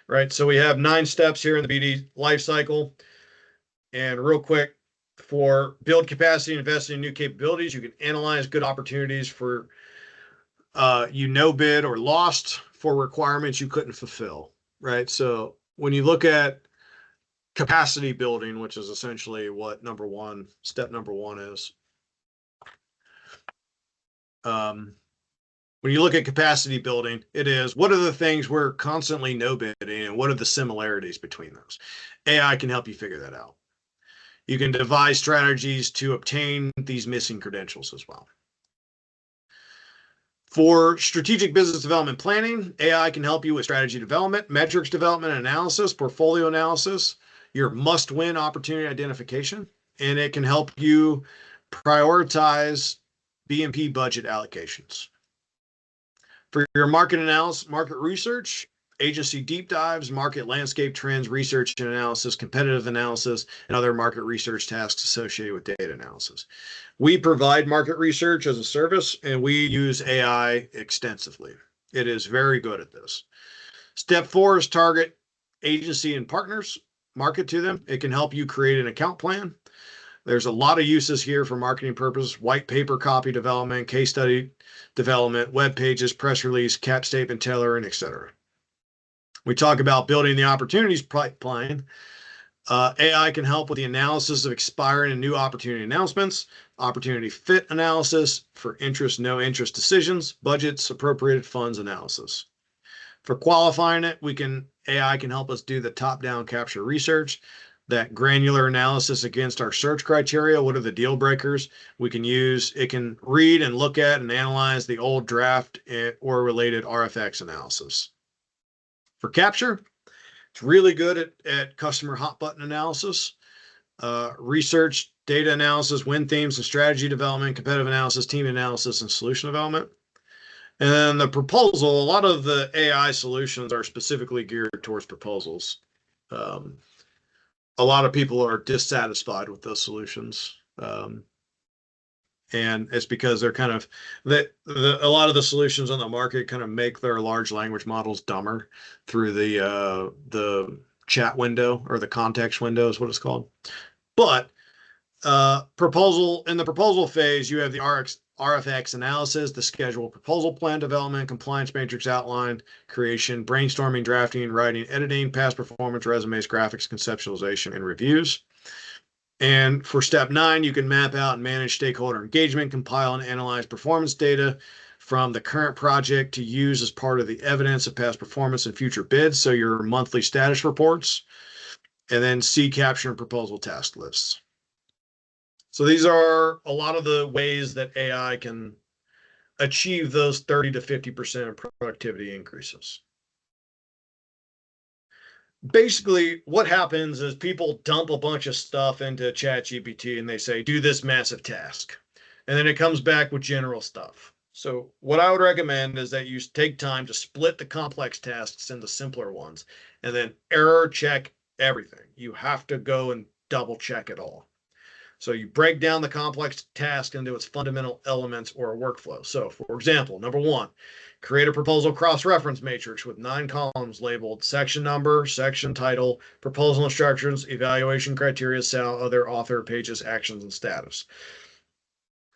right? So we have 9 steps here in the BD lifecycle. And real quick, for build capacity, invest in new capabilities, you can analyze good opportunities for bid or lost for requirements you couldn't fulfill, right? So when you look at capacity building, which is essentially what step number one is. When you look at capacity building, it is what are the things we're constantly no bidding and what are the similarities between those? AI can help you figure that out. You can devise strategies to obtain these missing credentials as well. For strategic business development planning, AI can help you with strategy development, metrics development and analysis, portfolio analysis, your must-win opportunity identification, and it can help you prioritize B&P budget allocations. For your market analysis, market research, agency deep dives, market landscape trends, research and analysis, competitive analysis, and other market research tasks associated with data analysis. We provide market research as a service, and we use AI extensively. It is very good at this. Step 4 is target agency and partners, market to them. It can help you create an account plan. There's a lot of uses here for marketing purposes: white paper copy development, case study development, web pages, press release, cap statement tailoring, etc. We talk about building the opportunities pipeline. AI can help with the analysis of expiring and new opportunity announcements, opportunity fit analysis for interest, no interest decisions, budgets, appropriated funds analysis. For qualifying it, AI can help us do the top-down capture research, that granular analysis against our search criteria. What are the deal breakers? It can read and look at and analyze the old draft or related RFX analysis. For capture, it's really good at customer hot button analysis, research, data analysis, win themes and strategy development, competitive analysis, team analysis, and solution development. And then the proposal, a lot of the AI solutions are specifically geared towards proposals. A lot of people are dissatisfied with those solutions. And it's because they're kind of a lot of the solutions on the market kind of make their large language models dumber through the chat window, or the context window is what it's called. But in the proposal phase, you have the RFX analysis, the schedule, proposal plan development, compliance matrix outline, creation, brainstorming, drafting, writing, editing, past performance, resumes, graphics, conceptualization, and reviews. And for step 9, you can map out and manage stakeholder engagement, compile and analyze performance data from the current project to use as part of the evidence of past performance and future bids. So your monthly status reports, and then see, capture, and proposal task lists. So these are a lot of the ways that AI can achieve those 30 to 50% productivity increases. Basically, what happens is people dump a bunch of stuff into ChatGPT and they say, do this massive task. And then it comes back with general stuff. So what I would recommend is that you take time to split the complex tasks into simpler ones and then error check everything. You have to go and double check it all. So you break down the complex task into its fundamental elements or a workflow. So for example, number one, create a proposal cross-reference matrix with 9 columns labeled section number, section title, proposal instructions, evaluation criteria, other author, pages, actions, and status.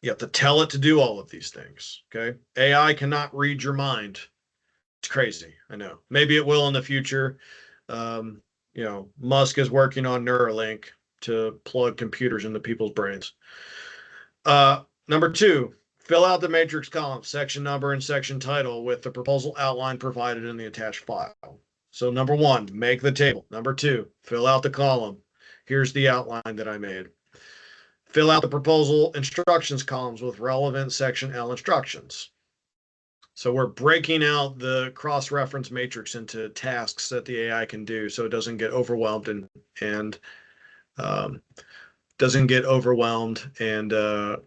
You have to tell it to do all of these things. Okay. AI cannot read your mind. It's crazy. I know. Maybe it will in the future. Um, Musk is working on Neuralink to plug computers into people's brains. Number two, fill out the matrix column, section number and section title with the proposal outline provided in the attached file. So number one, make the table. Number two, fill out the column. Here's the outline that I made. Fill out the proposal instructions columns with relevant section L instructions. So we're breaking out the cross-reference matrix into tasks that the AI can do so it doesn't get overwhelmed and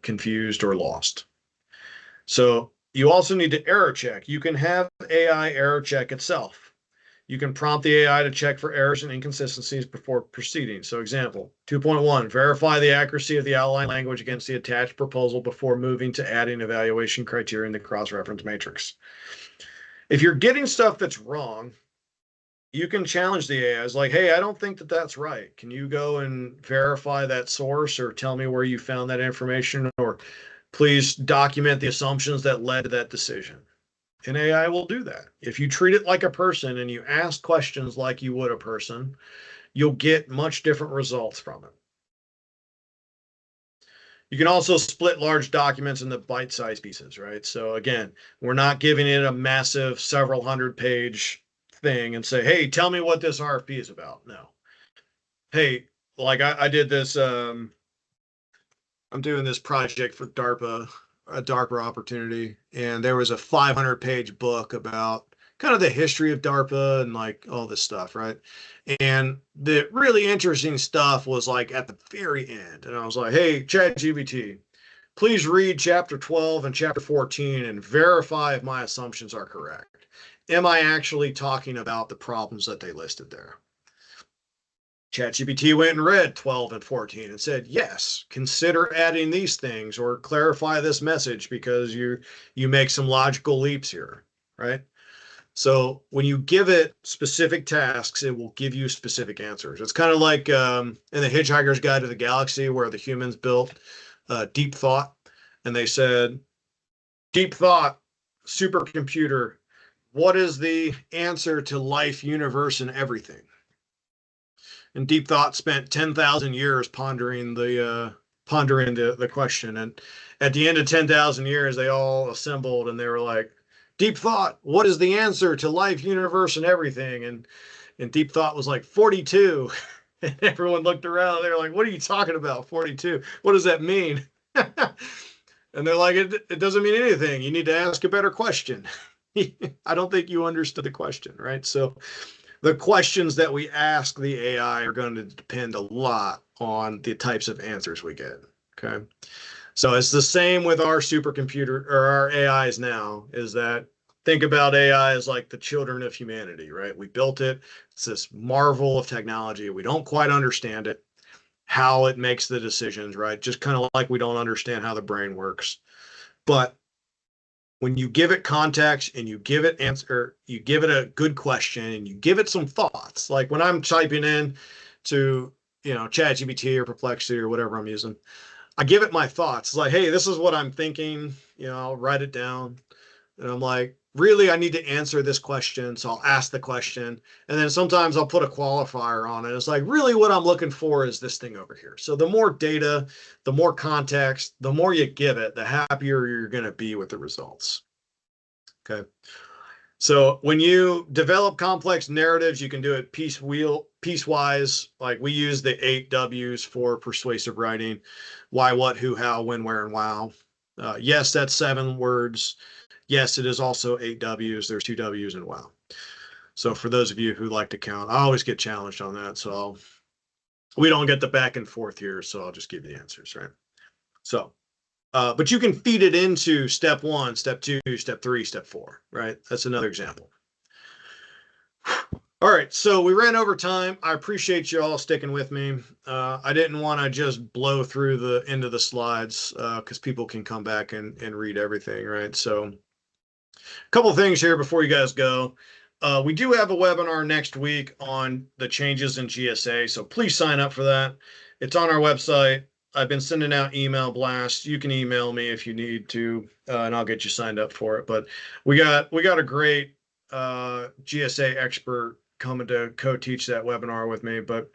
confused or lost. So you also need to error check. You can have AI error check itself. You can prompt the AI to check for errors and inconsistencies before proceeding. So example, 2.1, verify the accuracy of the outline language against the attached proposal before moving to adding evaluation criteria in the cross-reference matrix. If you're getting stuff that's wrong, you can challenge the AI. It's like, hey, I don't think that that's right. Can you go and verify that source or tell me where you found that information? Or please document the assumptions that led to that decision. And AI will do that. If you treat it like a person and you ask questions like you would a person, you'll get much different results from it. You can also split large documents into bite-sized pieces, right? So again, we're not giving it a massive several hundred page thing and say, hey, tell me what this RFP is about. No. Hey, like I did this, I'm doing this project for DARPA, a DARPA opportunity, and there was a 500-page book about kind of the history of DARPA and like all this stuff, right? And the really interesting stuff was like at the very end. And I was like, hey, ChatGPT, please read chapter 12 and chapter 14 and verify if my assumptions are correct. Am I actually talking about the problems that they listed there? ChatGPT went and read 12 and 14 and said, yes, consider adding these things or clarify this message because you make some logical leaps here, right? So when you give it specific tasks, it will give you specific answers. It's kind of like in the Hitchhiker's Guide to the Galaxy where the humans built deep thought and they said, deep thought, supercomputer, what is the answer to life, universe, and everything? And Deep Thought spent 10,000 years pondering the question. And at the end of 10,000 years, they all assembled and they were like, Deep Thought, what is the answer to life, universe, and everything? And Deep Thought was like 42. And everyone looked around. They were like, what are you talking about? 42. What does that mean? And they're like, it doesn't mean anything. You need to ask a better question. I don't think you understood the question, right? So the questions that we ask the AI are going to depend a lot on the types of answers we get. Okay. So it's the same with our supercomputer or our AIs now, is that think about AI as like the children of humanity, right? We built it. It's this marvel of technology. We don't quite understand it, how it makes the decisions, right? Just kind of like we don't understand how the brain works. But when you give it context and you give it answer, you give it a good question and you give it some thoughts. Like when I'm typing in to, ChatGPT or Perplexity or whatever I'm using, I give it my thoughts. It's like, hey, this is what I'm thinking. I'll write it down. And I'm like, really, I need to answer this question. So I'll ask the question. And then sometimes I'll put a qualifier on it. It's like, really what I'm looking for is this thing over here. So the more data, the more context, the more you give it, the happier you're going to be with the results. Okay. So when you develop complex narratives, you can do it piecewise. Like we use the 8 W's for persuasive writing: why, what, who, how, when, where, and wow. Yes, that's 7 words. Yes, it is also 8 W's. There's 2 W's and wow. So for those of you who like to count, I always get challenged on that. So we don't get the back and forth here. So I'll just give you the answers, right? So But you can feed it into step 1, step 2, step 3, step 4, right? That's another example. All right, so we ran over time. I appreciate you all sticking with me. I didn't want to just blow through the end of the slides because people can come back and read everything, right? So a couple of things here before you guys go. We do have a webinar next week on the changes in GSA, so please sign up for that. It's on our website. I've been sending out email blasts. You can email me if you need to, and I'll get you signed up for it. But we got a great GSA expert coming to co-teach that webinar with me. But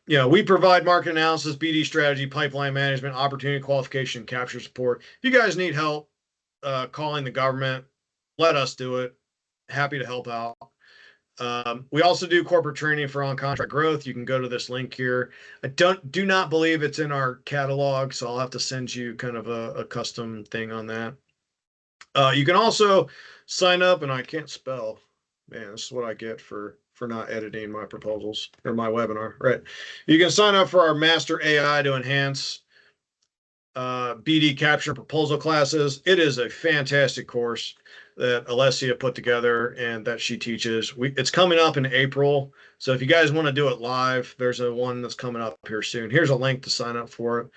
we provide market analysis, BD strategy, pipeline management, opportunity qualification, capture support. If you guys need help calling the government, let us do it. Happy to help out. We also do corporate training for on-contract growth. You can go to this link here. I do not believe it's in our catalog, so I'll have to send you kind of a custom thing on that. You can also sign up, and I can't spell. Man, this is what I get for not editing my proposals or my webinar, right? You can sign up for our Master AI to enhance BD capture proposal classes. It is a fantastic course that Alessia put together and that she teaches. It's coming up in April. So if you guys want to do it live, there's a one that's coming up here soon. Here's a link to sign up for it.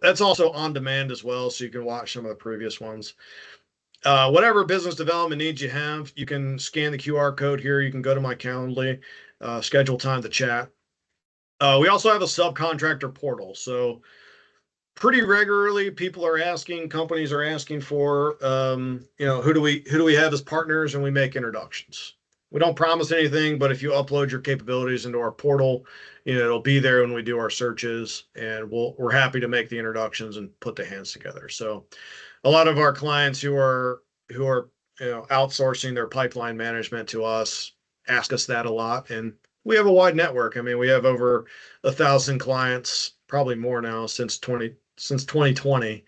That's also on demand as well, so you can watch some of the previous ones. Whatever business development needs you have, you can scan the QR code here. You can go to my Calendly, schedule time to chat. We also have a subcontractor portal. So pretty regularly, people are asking, companies are asking for, who do we have as partners, and we make introductions. We don't promise anything, but if you upload your capabilities into our portal, it'll be there when we do our searches, and we're happy to make the introductions and put the hands together. So a lot of our clients who are outsourcing their pipeline management to us ask us that a lot, and we have a wide network. I mean, we have over 1,000 clients, probably more now since 2020.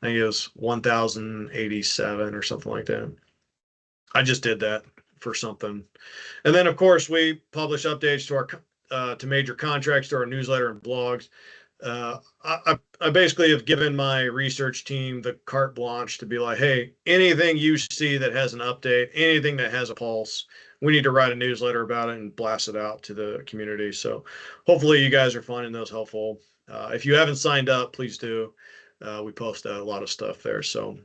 I think it was 1,087 or something like that. I just did that for something. And then, of course, we publish updates to our to major contracts, to our newsletter and blogs. I basically have given my research team the carte blanche to be like, hey, anything you see that has an update, anything that has a pulse, we need to write a newsletter about it and blast it out to the community. So hopefully you guys are finding those helpful. If you haven't signed up, please do. We post a lot of stuff there. So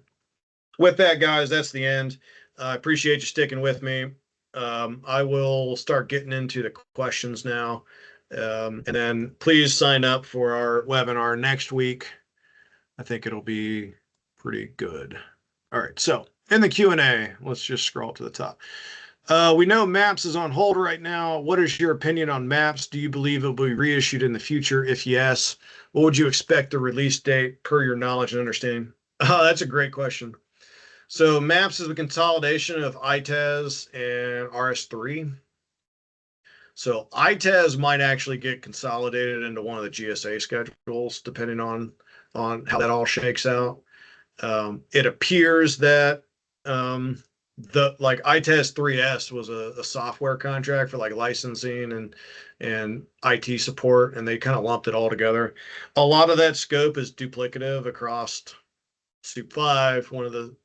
with that, guys, that's the end. I appreciate you sticking with me. I will start getting into the questions now. And then please sign up for our webinar next week. I think it'll be pretty good. All right, so in the Q&A, let's just scroll to the top. We know MAPS is on hold right now. What is your opinion on MAPS? Do you believe it will be reissued in the future? If yes, what would you expect the release date per your knowledge and understanding? That's a great question. So MAPS is a consolidation of ITAS and RS3. So ITAS might actually get consolidated into one of the GSA schedules, depending on how that all shakes out. It appears that ITAS 3S was a software contract for like licensing and IT support, and they kind of lumped it all together. A lot of that scope is duplicative across SUP 5, one of the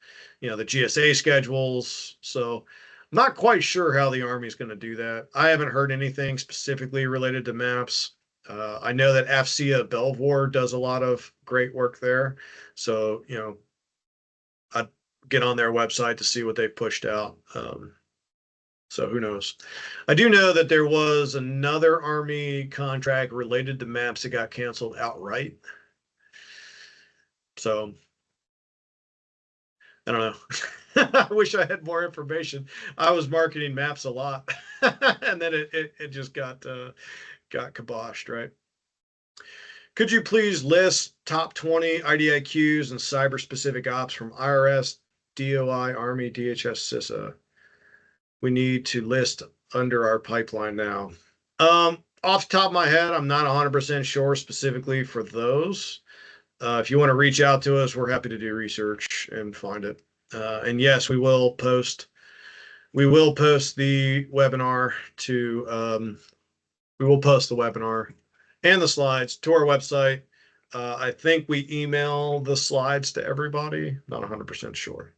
the GSA schedules. So I'm not quite sure how the Army is going to do that. I haven't heard anything specifically related to MAPS. I know that AFCEA Belvoir does a lot of great work there. So, I'd get on their website to see what they pushed out. So who knows? I do know that there was another Army contract related to MAPS that got canceled outright. So I don't know. I wish I had more information. I was marketing MAPS a lot, and then it just got kiboshed, right? Could you please list top 20 IDIQs and cyber-specific ops from IRS, DOI, Army, DHS, CISA? We need to list under our pipeline now. Off the top of my head, I'm not 100% sure specifically for those. If you want to reach out to us, we're happy to do research and find it. And yes, we will post the webinar to we will post the webinar and the slides to our website. I think we email the slides to everybody. Not 100% sure.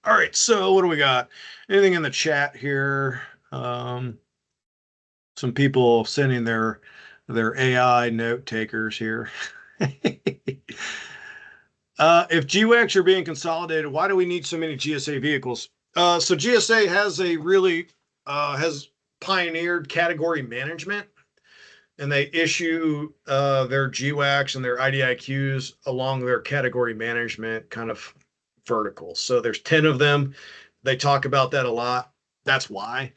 All right, so what do we got? Anything in the chat here? Some people sending their AI note takers here. If GWACs are being consolidated, why do we need so many GSA vehicles? So GSA has a really has pioneered category management, and they issue their GWACs and their IDIQs along their category management kind of verticals. So there's 10 of them. They talk about that a lot. That's why.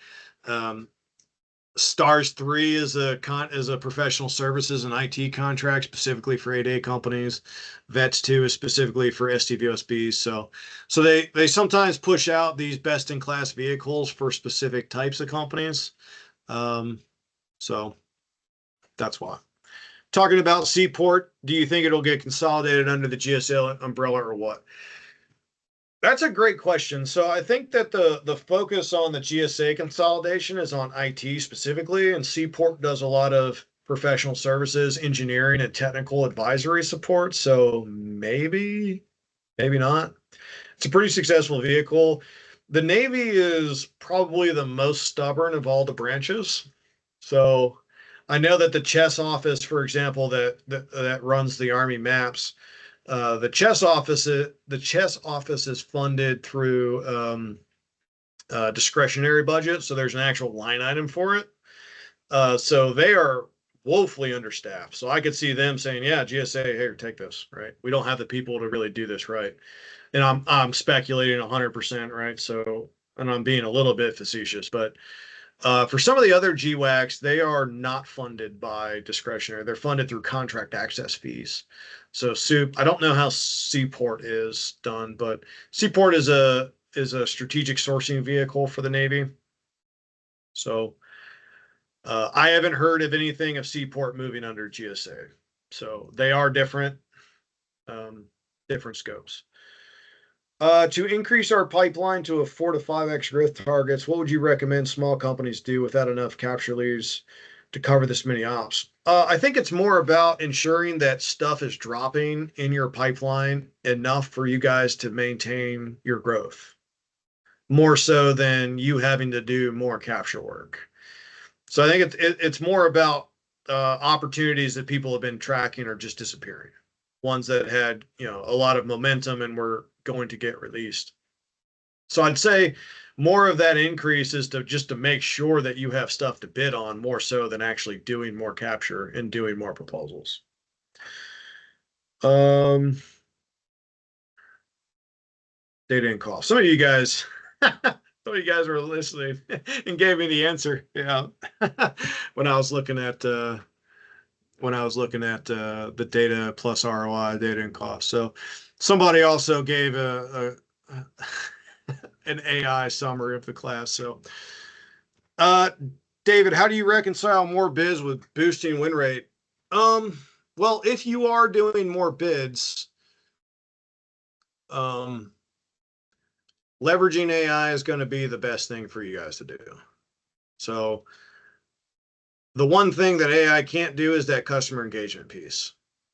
Stars 3 is a professional services and IT contract specifically for 8A companies. Vets 2 is specifically for STVOSBs. So they sometimes push out these best in class vehicles for specific types of companies. So that's why. Talking about Seaport, do you think it'll get consolidated under the GSA umbrella or what? That's a great question. So I think that the focus on the GSA consolidation is on IT specifically, and Seaport does a lot of professional services, engineering, and technical advisory support. So maybe not. It's a pretty successful vehicle. The Navy is probably the most stubborn of all the branches. So I know that the chess office, for example, that runs the Army maps, the chess office is funded through discretionary budget, so there's an actual line item for it. So they are woefully understaffed. So I could see them saying, "Yeah, GSA, here, take this." Right? We don't have the people to really do this right, and I'm speculating 100%, right? So, and I'm being a little bit facetious, but for some of the other GWACs, they are not funded by discretionary. They're funded through contract access fees. So I don't know how Seaport is done, but Seaport is a strategic sourcing vehicle for the Navy. So I haven't heard of anything of Seaport moving under GSA. So they are different, different scopes. To increase our pipeline to a 4 to 5x growth targets, what would you recommend small companies do without enough capture leads to cover this many ops? I think it's more about ensuring that stuff is dropping in your pipeline enough for you guys to maintain your growth, more so than you having to do more capture work. So I think it's more about opportunities that people have been tracking are just disappearing, ones that had a lot of momentum and were going to get released. So I'd say more of that increase is to make sure that you have stuff to bid on, more so than actually doing more capture and doing more proposals. Data and cost. Some of you guys were listening and gave me the answer. Yeah, when I was looking at the data plus ROI, data and cost. So somebody also gave an AI summary of the class. So, David, how do you reconcile more bids with boosting win rate? Well, if you are doing more bids, leveraging AI is going to be the best thing for you guys to do. So the one thing that AI can't do is that customer engagement piece.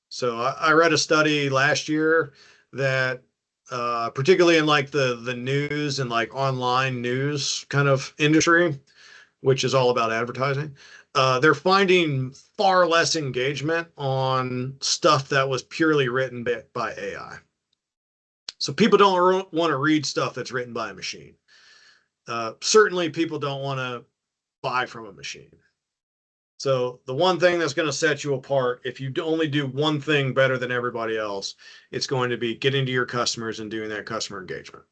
So I read a study last year that particularly in like the news and like online news kind of industry, which is all about advertising, they're finding far less engagement on stuff that was purely written by AI. So people don't want to read stuff that's written by a machine. Certainly people don't want to buy from a machine. So the one thing that's going to set you apart, if you only do one thing better than everybody else, it's going to be getting to your customers and doing that customer engagement.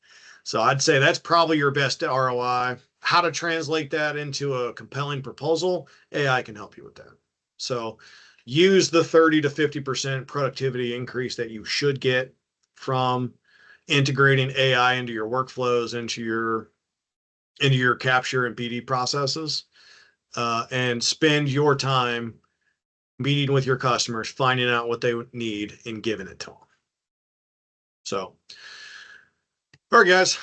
So I'd say that's probably your best ROI. How to translate that into a compelling proposal, AI can help you with that. So use the 30 to 50% productivity increase that you should get from integrating AI into your workflows, into your capture and BD processes. And spend your time meeting with your customers, finding out what they need and giving it to them. So, all right, guys,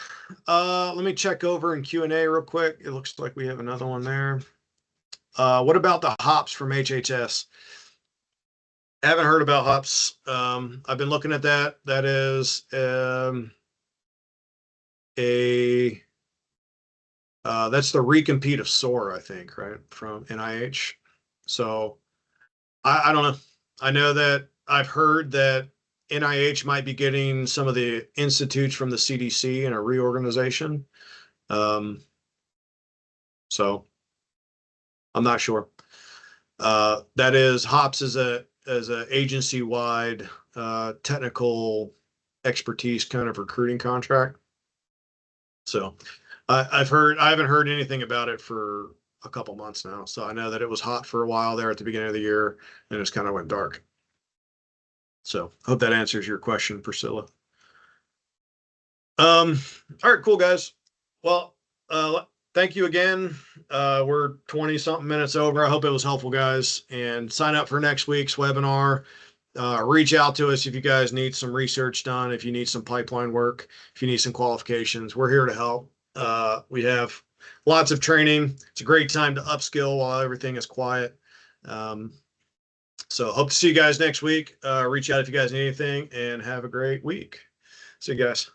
let me check over in Q&A real quick. It looks like we have another one there. What about the hops from HHS? Haven't heard about hops. I've been looking at that. That is a that's the recompete of SOAR, I think, right, from NIH. So I don't know. I know that I've heard that NIH might be getting some of the institutes from the CDC in a reorganization. Um, so I'm not sure. That is hops is a agency wide technical expertise kind of recruiting contract. So I haven't heard anything about it for a couple months now. So I know that it was hot for a while there at the beginning of the year and it just kind of went dark. So hope that answers your question, Priscilla. All right, cool guys. Well, thank you again. We're 20 something minutes over. I hope it was helpful, guys. And sign up for next week's webinar. Reach out to us if you guys need some research done, if you need some pipeline work, if you need some qualifications. We're here to help. We have lots of training. It's a great time to upskill while everything is quiet. So hope to see you guys next week. Reach out if you guys need anything and have a great week. See you guys.